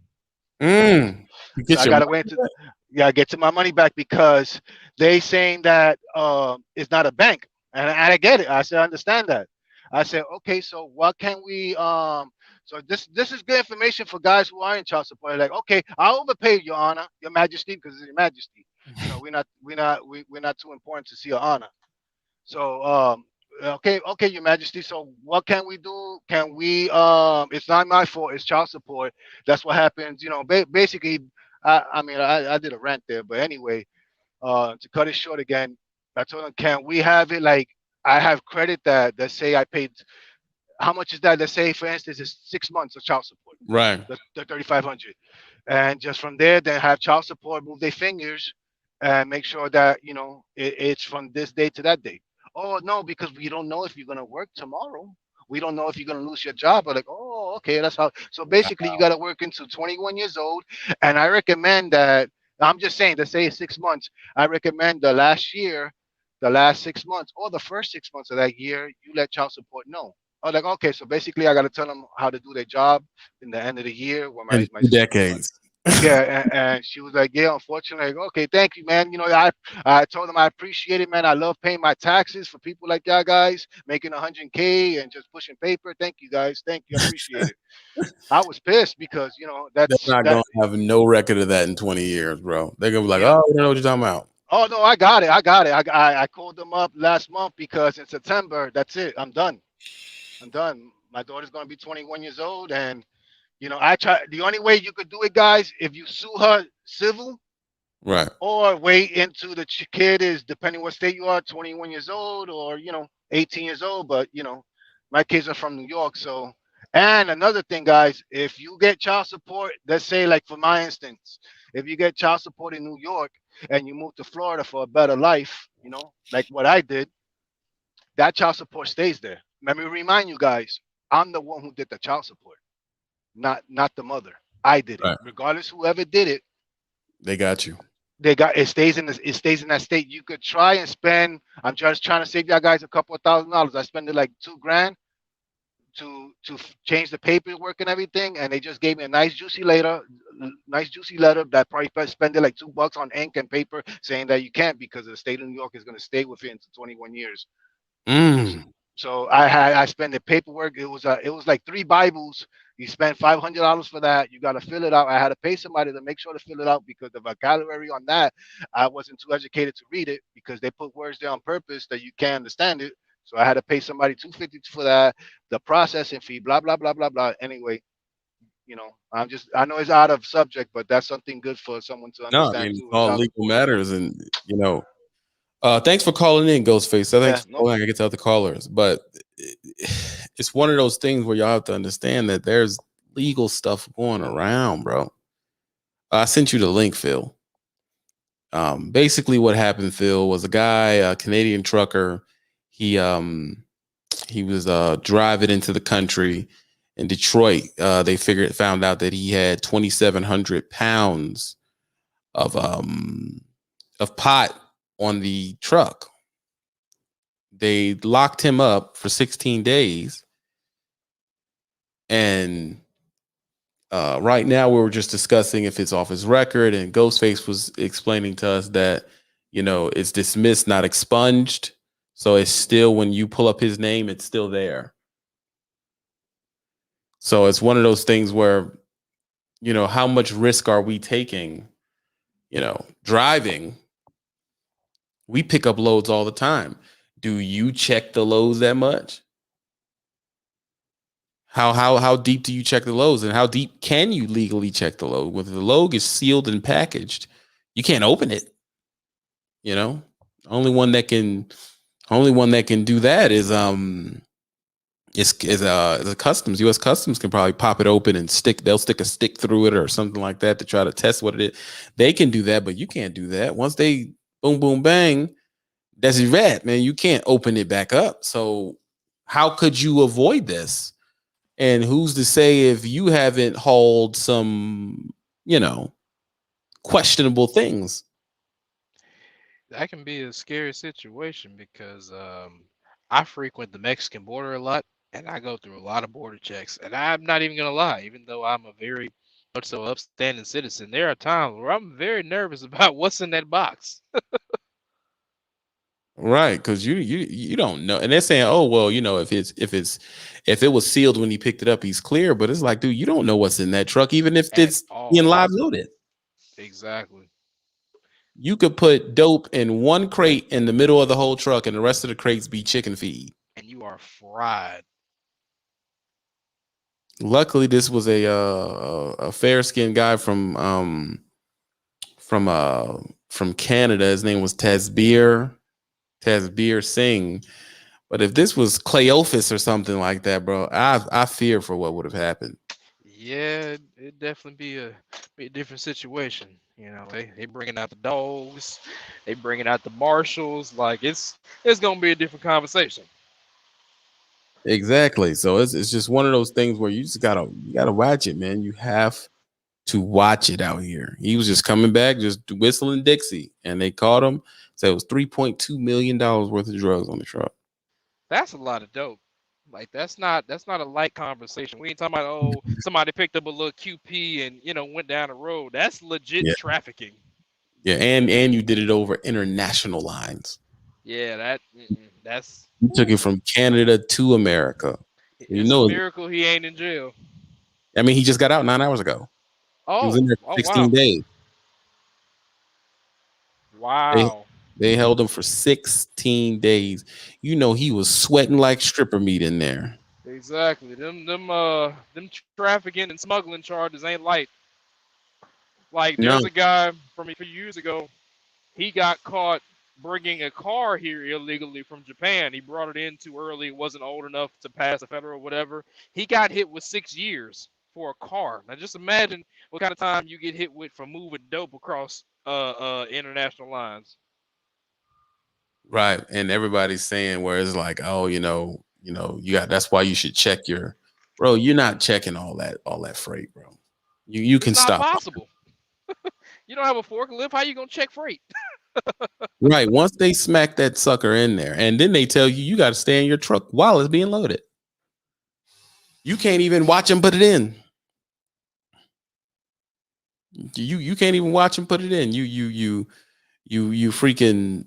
S1: Mm. You
S4: So
S1: get
S4: I
S1: your
S4: gotta wait
S1: money
S4: to, yeah, get to my money back, because they saying that it's not a bank, and I get it. I said I understand that. I said, okay, so what can we so this is good information for guys who are in child support. Like, okay, I overpaid, Your Honor, Your Majesty, because it's Your Majesty. We're not too important to see Your Honor. So okay, okay, Your Majesty. So what can we do? Can we it's not my fault, it's child support. That's what happens, basically. I mean, I did a rant there, but anyway, to cut it short again, I told them, can we have it like I have credit that say I paid, how much is that? Let's say, for instance, it's 6 months of child support,
S1: right.
S4: the 3,500, and just from there, then have child support move their fingers and make sure that it's from this day to that day. Oh no, because we don't know if you're gonna work tomorrow. We don't know if you're gonna lose your job. But like, oh, okay, that's how. So basically, you gotta work until 21 years old, and I recommend that. I'm just saying, to say 6 months. I recommend the last 6 months, or the first 6 months of that year, you let child support know. Oh, like, okay, so basically, I gotta tell them how to do their job in the end of the year, where
S1: In
S4: my
S1: 2 decades.
S4: Yeah, and she was like, "Yeah, unfortunately." I go, okay, thank you, man. I told them I appreciate it, man. I love paying my taxes for people like y'all guys, making 100K and just pushing paper. Thank you, guys. Thank you. I appreciate it. I was pissed because
S1: They're
S4: that's
S1: not
S4: that.
S1: gonna have no record of that in 20 years, bro. They're gonna be like,
S4: You know,
S1: oh, you know what you're talking about.
S4: oh no, I got it. I got it. I called them up last month because in September, that's it. I'm done. I'm done. My daughter's gonna be 21 years old, and I try. The only way you could do it, guys, if you sue her civil
S1: Right.
S4: or wait into the kid is depending what state you are, 21 years old or 18 years old. But my kids are from New York, so. And another thing, guys, if you get child support, let's say like for my instance, if you get child support in New York and you move to Florida for a better life, like what I did, that child support stays there. Let me remind you guys, I'm the one who did the child support, not the mother. I did it.
S1: Right.
S4: Regardless whoever did it,
S1: They got you.
S4: they got it stays in that state. You could try and spend. I'm just trying to save y'all guys a couple of $1,000s. I spent it like 2 grand to change the paperwork and everything, and they just gave me a nice juicy letter that probably spent it like $2 on ink and paper saying that you can't because the state of New York is going to stay with it until 21 years. So,
S1: Mm.
S4: so I spent the paperwork. It was like 3 Bibles. You spend $500 for that. You got to fill it out. I had to pay somebody to make sure to fill it out because the vocabulary on that I wasn't too educated to read it because they put words there on purpose that you can't understand it. So I had to pay somebody 250 for that, the processing fee, blah blah blah blah blah. Anyway, I know it's out of subject, but that's something good for someone to
S1: No, I
S4: understand
S1: mean it's
S4: too.
S1: all
S4: Child
S1: legal
S4: support.
S1: matters, and thanks for calling in, Ghostface. I
S4: Yeah,
S1: thanks for
S4: no.
S1: calling. I get to other callers, but it's one of those things where y'all have to understand that there's legal stuff going around, bro. I sent you the link, Phil. Basically, what happened, Phil, was a guy, a Canadian trucker. He was driving into the country in Detroit. They found out that he had 2,700 pounds of pot on the truck. They locked him up for 16 days. And right now, we were just discussing if it's off his record. And Ghostface was explaining to us that, it's dismissed, not expunged. So it's still, when you pull up his name, it's still there. So it's one of those things where, how much risk are we taking, driving? We pick up loads all the time. Do you check the loads that much? How deep do you check the loads, and how deep can you legally check the load? When the load is sealed and packaged, you can't open it. You know, only one that can do that is the customs. U.S. Customs can probably pop it open and they'll stick a stick through it or something like that to try to test what it is. They can do that, but you can't do that. Once they boom boom bang, that's a rat, man. You can't open it back up. So how could you avoid this? And who's to say if you haven't hauled some, questionable things?
S5: That can be a scary situation because I frequent the Mexican border a lot and I go through a lot of border checks. And I'm not even gonna lie, even though I'm a very much so upstanding citizen, there are times where I'm very nervous about what's in that box.
S1: Right, because you don't know, and they're saying, oh well, if it was sealed when he picked it up, he's clear. But it's like, dude, you don't know what's in that truck, even if
S5: At
S1: it's being
S5: all.
S1: live loaded.
S5: Exactly.
S1: You could put dope in one crate in the middle of the whole truck, and the rest of the crates be chicken feed.
S5: And you are fried.
S1: Luckily, this was a fair skinned guy from from Canada. His name was Tasbir Singh. But if this was Cleophas or something like that, bro, I fear for what would have happened.
S5: Yeah, it'd definitely be a different situation. They bringing out the dogs, they bringing out the marshals. Like it's gonna be a different conversation.
S1: Exactly. So it's just one of those things where you gotta watch it, man. You have to watch it out here. He was just coming back, just whistling Dixie, and they caught him. So it was $3.2 million worth of drugs on the truck.
S5: That's a lot of dope. Like that's not a light conversation. We ain't talking about oh somebody picked up a little QP and went down the road. That's legit
S1: Yeah,
S5: trafficking.
S1: yeah, and you did it over international lines.
S5: Yeah, that's
S1: You took it
S5: whew,
S1: from Canada to America. You
S5: it's a
S1: know,
S5: miracle he ain't in jail.
S1: I mean, he just got out 9 hours ago. He was
S5: Oh,
S1: in there for
S5: oh
S1: 16
S5: wow,
S1: days. They
S5: wow.
S1: they held him for 16 days. You know, he was sweating like stripper meat in there.
S5: Exactly. Them trafficking and smuggling charges ain't light. Like
S1: No,
S5: there's a guy from a few years ago. He got caught bringing a car here illegally from Japan. He brought it in too early. It wasn't old enough to pass the federal whatever. He got hit with 6 years for a car. Now just imagine what kind of time you get hit with for moving dope across international lines.
S1: right. And everybody's saying where it's like, oh, you got that's why you should check your bro. You're not checking all that freight, bro. You
S5: It's
S1: can
S5: not
S1: stop.
S5: possible. You don't have a forklift. How you gonna check freight?
S1: Right. Once they smack that sucker in there, and then they tell you got to stay in your truck while it's being loaded. You can't even watch them put it in. You can't even watch them put it in. You freaking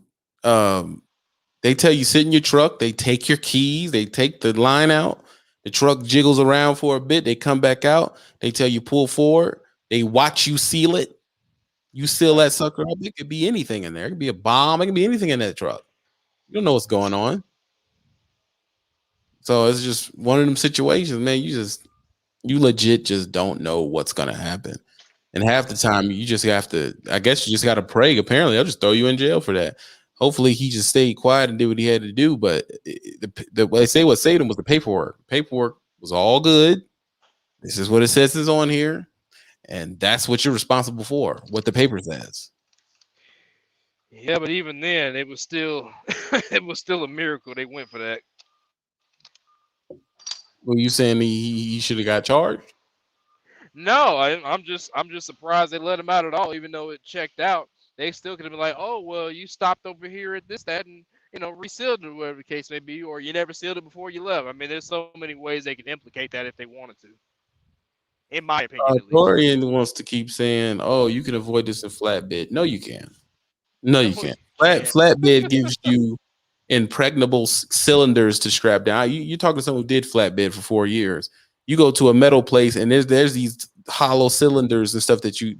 S1: they tell you sit in your truck, they take your keys, they take the line out, the truck jiggles around for a bit, they come back out, they tell you pull forward, they watch you seal it. You seal
S5: Right.
S1: that sucker up, it could be anything in there. It could be a bomb, it could be anything in that truck. You don't know what's going on. So it's just one of them situations, man. You legit just don't know what's gonna happen. And half the time you just have to, I guess you just gotta pray. Apparently, they'll just throw you in jail for that. Hopefully he just stayed quiet and did what he had to do. But they say what saved him was the paperwork. Paperwork was all good. This is what it says is on here. And that's what you're responsible for, what the paper says.
S5: Yeah, but even then, it was still it was still a miracle they went for that.
S1: Well, you saying he should have got charged?
S5: No, I'm just surprised they let him out at all, even though it checked out. They still could have been like, oh well, you stopped over here at this, that, and resealed it, whatever the case may be, or you never sealed it before you left. I mean, there's so many ways they can implicate that if they wanted to, in my opinion, at least.
S1: Dorian wants to keep saying, "Oh, you can avoid this in flatbed." No, you can't. No,
S5: No,
S1: you
S5: you
S1: can't.
S5: can't.
S1: Flatbed gives you impregnable cylinders to strap down. You're talking to someone who did flatbed for 4 years. You go to a metal place and there's these hollow cylinders and stuff that you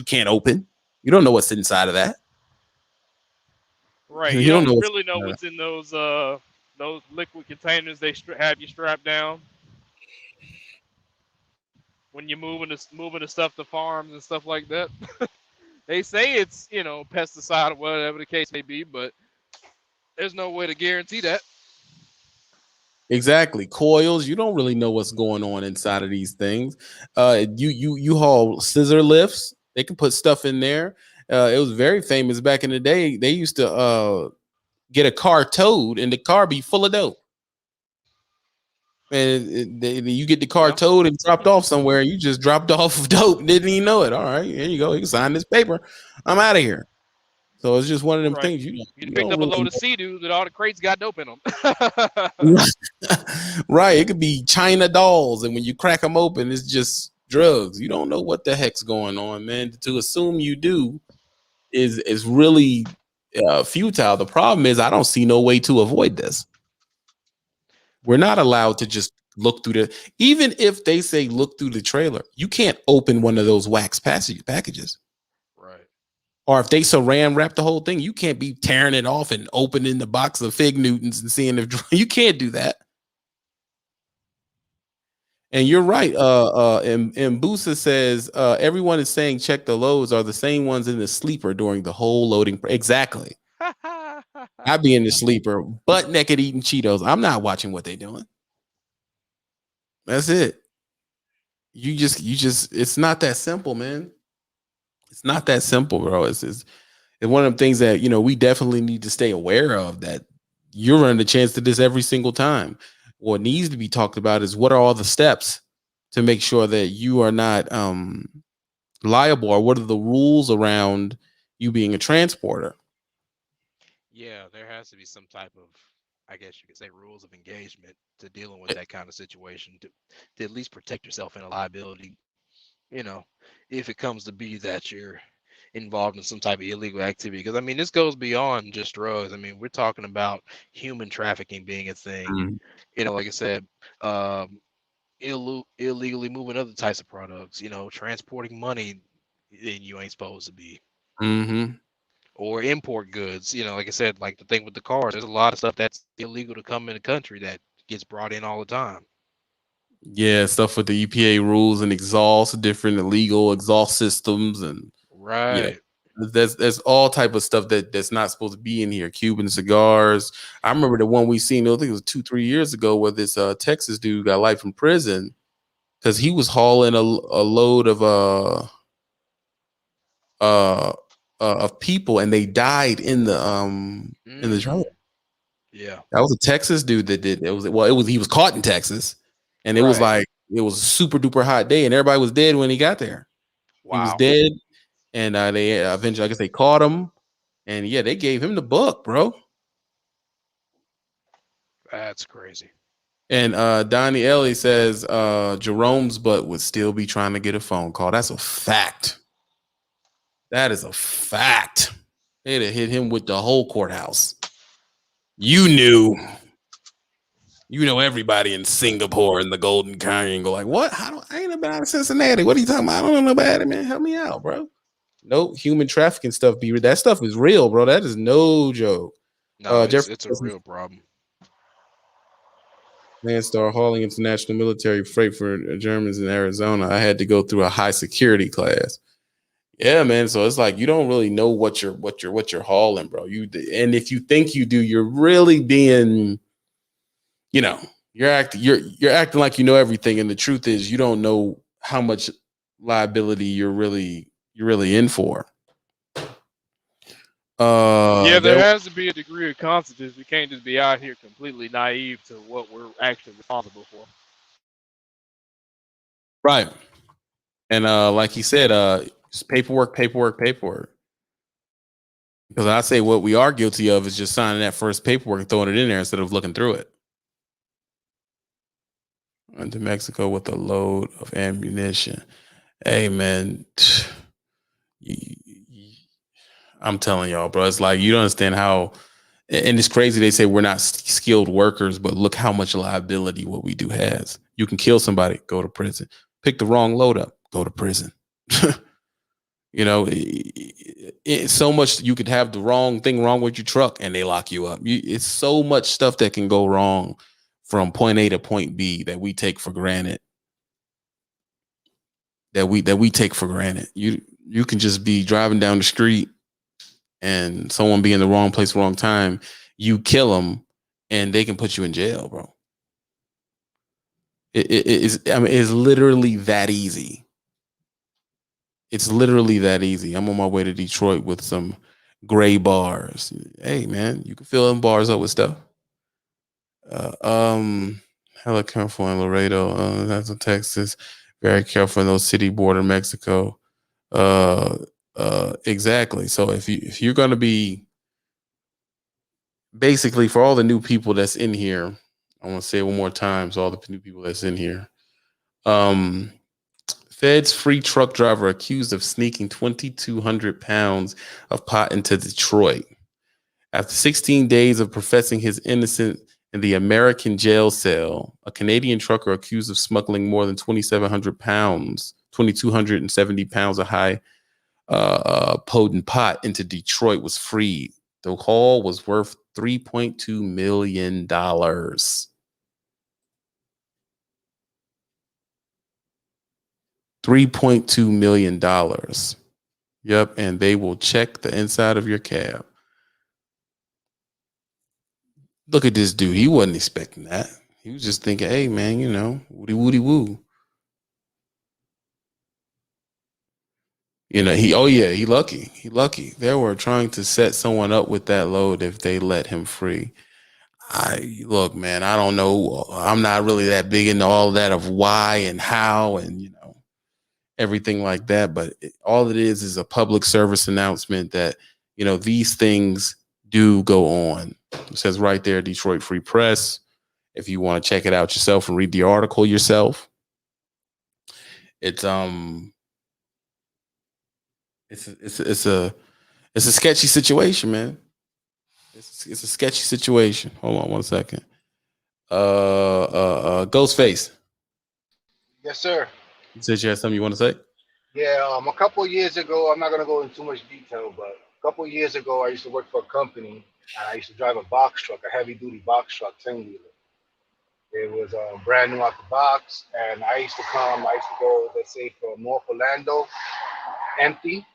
S1: can't open. You don't know what's inside of that.
S5: Right, you
S1: You don't know
S5: don't
S1: what's
S5: really know
S1: inside of
S5: what's in those liquid containers they have you strapped down when you're moving the stuff to farms and stuff like that. They say it's pesticide or whatever the case may be, but there's no way to guarantee that.
S1: exactly coils. You don't really know what's going on inside of these things. You haul scissor lifts. They can put stuff in there. It was very famous back in the day. They used to get a car towed and the car be full of dope. And you get the car
S5: Yeah,
S1: towed and dropped off somewhere. You just dropped off of dope, didn't even know it. All right, here you go. You can sign this paper. I'm out of here. So it's just one of them
S5: right.
S1: things you
S5: You
S1: you
S5: picked
S1: don't
S5: up a
S1: really
S5: load of sea-doo that all the crates got dope in them.
S1: know. Right. It could be China dolls, and when you crack them open, it's just drugs. You don't know what the heck's going on, man. To assume you do is really futile. The problem is I don't see no way to avoid this. We're not allowed to just look through the even if they say look through the trailer, you can't open one of those wax packages.
S5: Right.
S1: Or if they saran wrap the whole thing, you can't be tearing it off and opening the box of fig Newtons and seeing if you can't do that. And you're right. And Busa says everyone is saying check the loads are the same ones in the sleeper during the whole loading. Exactly. I be in the sleeper, butt naked eating Cheetos. I'm not watching what they're doing. That's it. You just it's not that simple, man. It's not that simple, bro. It's one of them things that we definitely need to stay aware of, that you're running a chance to this every single time. What needs to be talked about is what are all the steps to make sure that you are not liable, or what are the rules around you being a transporter.
S5: Yeah, there has to be some type of I guess you could say, rules of engagement to dealing with that kind of situation to at least protect yourself in a liability. You know, if it comes to be that you're involved in some type of illegal activity, because I mean, this goes beyond just drugs. I mean, we're talking about human trafficking being a thing.
S1: Mm-hmm.
S5: You know, like I said, um, illegally moving other types of products. You know, transporting money and you ain't supposed to be,
S1: Mm-hmm.
S5: or import goods. You know, like I said, like the thing with the cars, there's a lot of stuff that's illegal to come in the country that gets brought in all the time.
S1: Yeah, stuff with the EPA rules and exhaust, different illegal exhaust systems, and you know,
S5: Right.
S1: there's all type of stuff that's not supposed to be in here. Cuban cigars. I remember the one we seen. I think it was 2-3 years ago, where this Texas dude got life in prison because he was hauling a load uh of people, and they died in the trailer.
S5: Mm, yeah.
S1: That was a Texas dude that did it. Was he was caught in Texas, and it was
S5: Right.
S1: like it was a super duper hot day, and everybody was dead when he got there. He was
S5: Wow.
S1: dead, and they eventually, I guess, they caught him, and yeah, they gave him the book, bro.
S5: That's crazy.
S1: And Donnie Ellie says Jerome's butt would still be trying to get a phone call. That's a fact. That is a fact. They'd have hit him with the whole courthouse. You knew. You know everybody in Singapore and the Golden Triangle. Like, what? I ain't about Cincinnati. What are you talking about? I don't know about it, man. Help me out, bro. Nope, human trafficking stuff. That stuff is real, bro. That is no joke.
S5: No,
S1: Jeffrey
S5: it's a real problem.
S1: Landstar hauling international military freight for Germans in Arizona. I had to go through a high security class. Yeah, man. So it's like you don't really know what you're hauling, bro. And if you think you do, you're really being, you know, you're acting like you know everything, and the truth is you don't know how much liability you're really in for.
S6: Yeah, there
S1: There,
S6: has to be a degree of consequence. We can't just be out here completely naive to what we're actually responsible for.
S1: right. And like he said, just paperwork. Because I say what we are guilty of is just signing that first paperwork and throwing it in there instead of looking through it. Went to Mexico with a load of ammunition. Hey, man, I'm telling y'all, bro. It's like you don't understand how, and it's crazy. They say we're not skilled workers, but look how much liability what we do has. You can kill somebody, go to prison. Pick the wrong load up, go to prison. You know, it's so much. You could have the wrong thing wrong with your truck, and they lock you up. It's so much stuff that can go wrong from point A to point B that we take for granted. That we take for granted. You can just be driving down the street and someone be in the wrong place, wrong time. You kill them, and they can put you in jail, bro. It is. I mean, it's literally that easy. It's literally that easy. I'm on my way to Detroit with some gray bars. Hey, man, you can fill them bars up with stuff. Uh, um, Hella careful in Laredo, that's in Texas. Very careful in those city border Mexico. Uh, exactly. So if you're gonna be basically for all the new people that's in here, I want to say it one more time. So all the new people that's in here. Um, Feds free truck driver accused of sneaking 2,200 pounds of pot into Detroit. After 16 days of professing his innocence in the American jail cell, a Canadian trucker accused of smuggling more than 2,700 pounds, 2,270 pounds of high potent pot into Detroit was freed. The haul was worth $3.2 million. $3.2 million. Yep, and they will check the inside of your cab. Look at this dude. He wasn't expecting that. He was just thinking, hey, man, you know, woody woody woo. You know, he lucky. He lucky. They were trying to set someone up with that load if they let him free. Look, man, I don't know. I'm not really that big into all that of why and how and, you know, everything like that. But all it is a public service announcement that, you know, these things do go on. It says right there, Detroit Free Press. If you want to check it out yourself and read the article yourself, it's it's a sketchy situation, man. It's a sketchy situation. Hold on one second. Ghostface.
S4: Yes, sir.
S1: You said you had something you want to say?
S4: Yeah, a couple of years ago, I'm not gonna go into too much detail, but a couple of years ago, I used to work for a company, and I used to drive a box truck, a heavy duty box truck, 10 wheeler. It was brand new out the box, and I used to come. I used to go, let's say, from North Orlando, empty,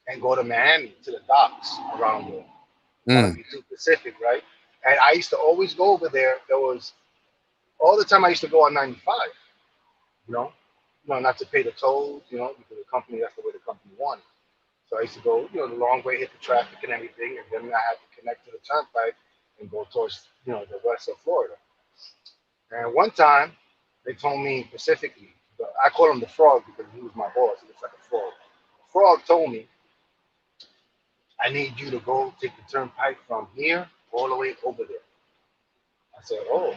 S4: and go to Miami to the docks around there. Not to
S1: Mm.
S4: be too specific, right? And I used to always go over there. There was all the time I used to go on 95. You know, not to pay the tolls, because the company, that's the way the company wanted. So I used to go, the long way, hit the traffic and everything, and then I had to connect to the turnpike and go towards, the west of Florida. And one time, they told me specifically, I call him the frog because he was my boss. He looks like a frog. The frog told me, I need you to go take the turnpike from here all the way over there. I said, oh,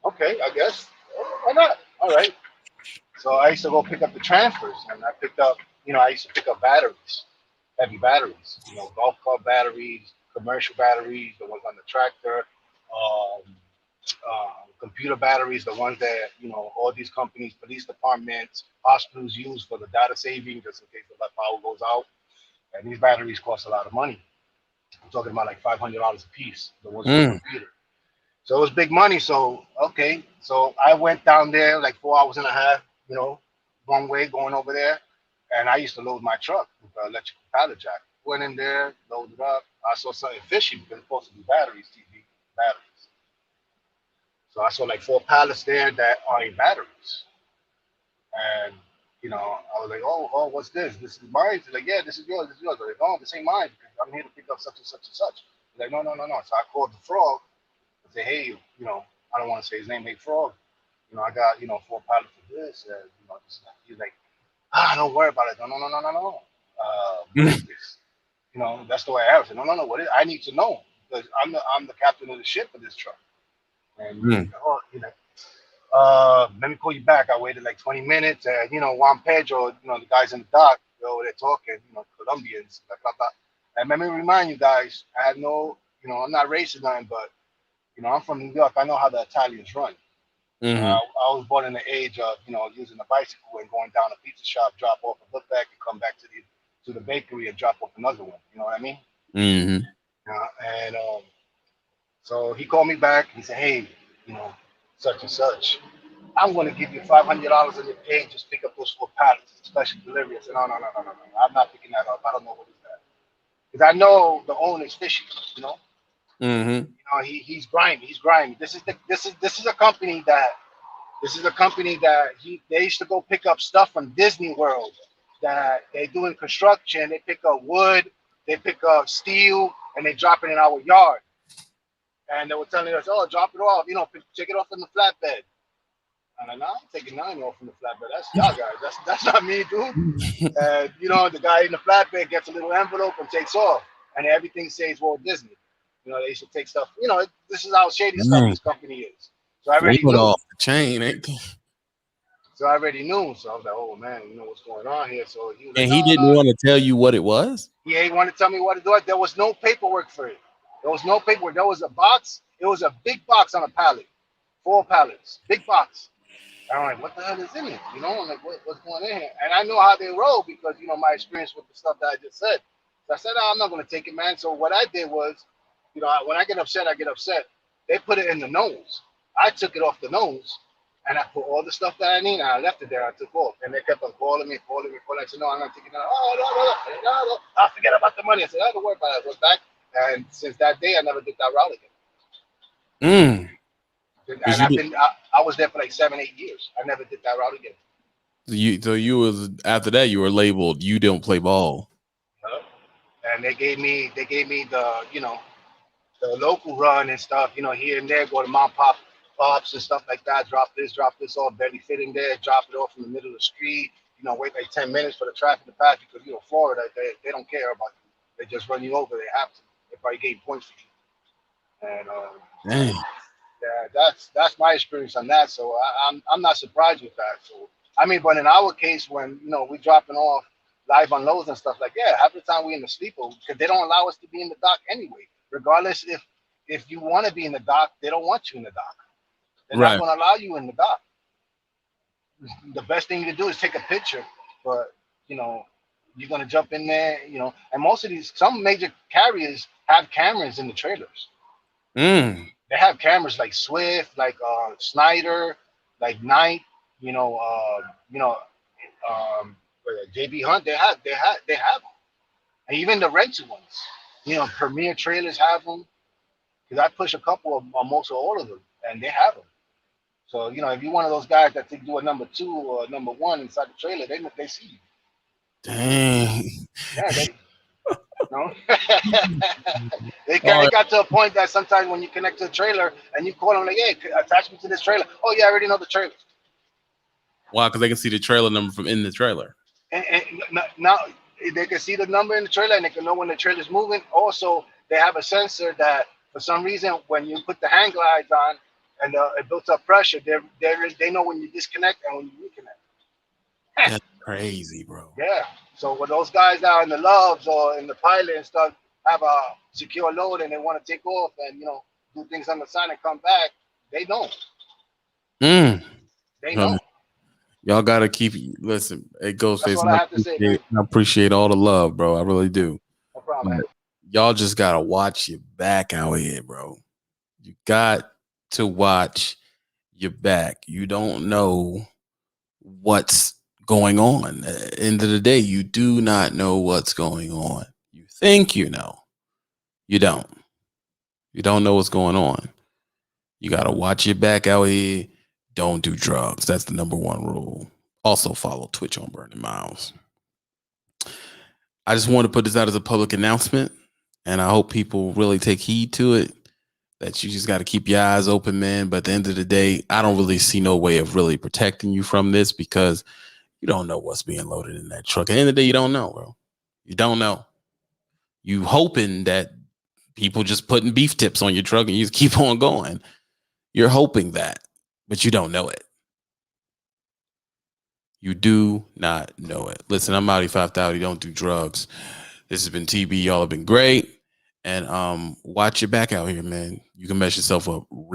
S4: okay, I guess. Oh, why not? All right. So I used to go pick up the transfers, and I picked up, I used to pick up batteries, heavy batteries, golf cart batteries, commercial batteries, the ones on the tractor, um, computer batteries, the ones that, all these companies, police departments, hospitals use for the data saving, just in case the power goes out. And these batteries cost a lot of money. I'm talking about like $500 a piece, the ones for the
S1: Mm.
S4: computer. So it was big money. So okay, so I went down there like 4 hours and a half, one way going over there, and I used to load my truck with an electrical pallet jack. Went in there, loaded up. I saw something fishy because it's supposed to be batteries, TV batteries. So I saw like 4 pallets there that are in batteries, and I was like, oh, what's this? This is mine. He's like, yeah, this is yours. This is yours. I was like, oh, this ain't mine because I'm here to pick up such and such and such. He's like, no, no, no, no. So I called the frog. I say, hey, I don't want to say his name, hey Frog. I got, 4 pallets of this, and this and that. He's like, don't worry about it. No, no, no, no, no, no. What is this? That's the way I said, no, no, no. What is? I need to know because I'm the captain of the ship of this truck. And
S1: Mm.
S4: let me call you back. I waited like 20 minutes, and Juan Pedro, the guys in the dock, they're talking, Colombians, blah blah blah. And let me remind you guys, I have no, I'm not racist, nothing, but I'm from New York. I know how the Italians run.
S1: Mm-hmm.
S4: I was born in the age of, using a bicycle and going down a pizza shop, drop off a book bag, and come back to the bakery and drop off another one. You know what I mean?
S1: Mm-hmm.
S4: And so he called me back. He said, "Hey, such and such. I'm going to give you $500 on your pay. Just pick up those 4 pallets, special delivery." I said, "No, no, no, no, no, no. I'm not picking that up. I don't know what is that because I know the owner is fishy. You know,
S1: Mm-hmm.
S4: he's grimy. He's grimy. This is a company that." This is a company that they used to go pick up stuff from Disney World that they doing construction. They pick up wood, they pick up steel, and they drop it in our yard. And they were telling us, "Oh, drop it off. Take it off in the flatbed." And I'm like, "No, I'm taking nothing off from the flatbed. That's y'all guys. That's not me, dude." And the guy in the flatbed gets a little envelope and takes off, and everything says Walt Disney. They used to take stuff. This is how shady stuff
S1: Dang.
S4: this company is. So I already
S1: Little
S4: knew.
S1: off the chain, ain't they?
S4: So I already knew. So I was like, oh man, what's going on here? So he was like,
S1: And
S4: no,
S1: he didn't
S4: no.
S1: want to tell you what it was.
S4: He ain't want to tell me what to do. There was no paperwork for it. There was no paperwork. There was a box. It was a big box on a pallet. 4 pallets. Big box. And I'm like, what the hell is in it? I'm like, what's going on here? And I know how they roll because, my experience with the stuff that I just said. So I said, no, I'm not going to take it, man. So what I did was, when I get upset, I get upset. They put it in the nose. I took it off the nose and I put all the stuff that I need and I left it there. I took off. And they kept on calling me. I said, no, I'm not taking it out. Oh, no. I forget about the money. I said, I don't worry about it. I went back. And since that day, I never did that route again.
S1: Mm.
S4: And I was there for like 7-8 years. I never did that route again.
S1: So you was after that you were labeled you don't play ball.
S4: And they gave me the the local run and stuff. Here and there, go to mom pops and stuff like that. Drop this off, barely fit in there. Drop it off in the middle of the street. Wait like 10 minutes for the traffic to pass because Florida they don't care about you. They just run you over. They have to. They probably gave points for you. And
S1: Dang.
S4: yeah, that's my experience on that. So I'm not surprised with that. So I mean, but in our case, when we dropping off live unloads and stuff like half the time we in the sleeper because they don't allow us to be in the dock anyway. Regardless if you want to be in the dock, they don't want you in the dock. They're not
S1: Right.
S4: going to allow you in the dock. The best thing to do is take a picture, but you know you're going to jump in there. And most of some major carriers have cameras in the trailers.
S1: Mm.
S4: They have cameras like Swift, like Snyder, like Knight, you know, you know, JB Hunt. They have them, and even the rented ones. Premier trailers have them because I push a couple of most of all of them, and they have them. So if you're one of those guys that think do a number 2 or a number 1 inside the trailer, they see you.
S1: Dang.
S4: Yeah, they. No,
S1: Oh,
S4: it got to a point that sometimes when you connect to the trailer and you call them like, "Hey, attach me to this trailer." Oh yeah, I already know the trailer.
S1: wow, because they can see the trailer number from in the trailer.
S4: And now they can see the number in the trailer and they can know when the trailer's moving. Also, they have a sensor that for some reason when you put the hang glides on and it builds up pressure, they know when you disconnect and when you reconnect.
S1: That's crazy, bro.
S4: Yeah. So when those guys out in the loves or in the pilot and stuff have a secure load and they want to take off and do things on the side and come back, they know.
S1: Mm.
S4: They know.
S1: Y'all gotta keep. Listen, it goes.
S4: That's all I have to say, man.
S1: I appreciate all the love, bro. I really do.
S4: No problem, man.
S1: Y'all just gotta watch your back out here, bro. You got to watch your back. You don't know what's going on. At the end of the day, you do not know what's going on. You think you know. You don't. You don't know what's going on. You got to watch your back out here. Don't do drugs. That's the number 1 rule. Also follow Twitch on Burning Miles. I just want to put this out as a public announcement, and I hope people really take heed to it, that you just got to keep your eyes open, man. But at the end of the day, I don't really see no way of really protecting you from this because you don't know what's being loaded in that truck. At the end of the day, you don't know, bro. You don't know. You hoping that people just putting beef tips on your truck and you just keep on going. You're hoping that, but you don't know it. You do not know it. Listen, I'm Audi 5000. Don't do drugs. This has been TB. Y'all have been great. And watch your back out here, man. You can mess yourself up real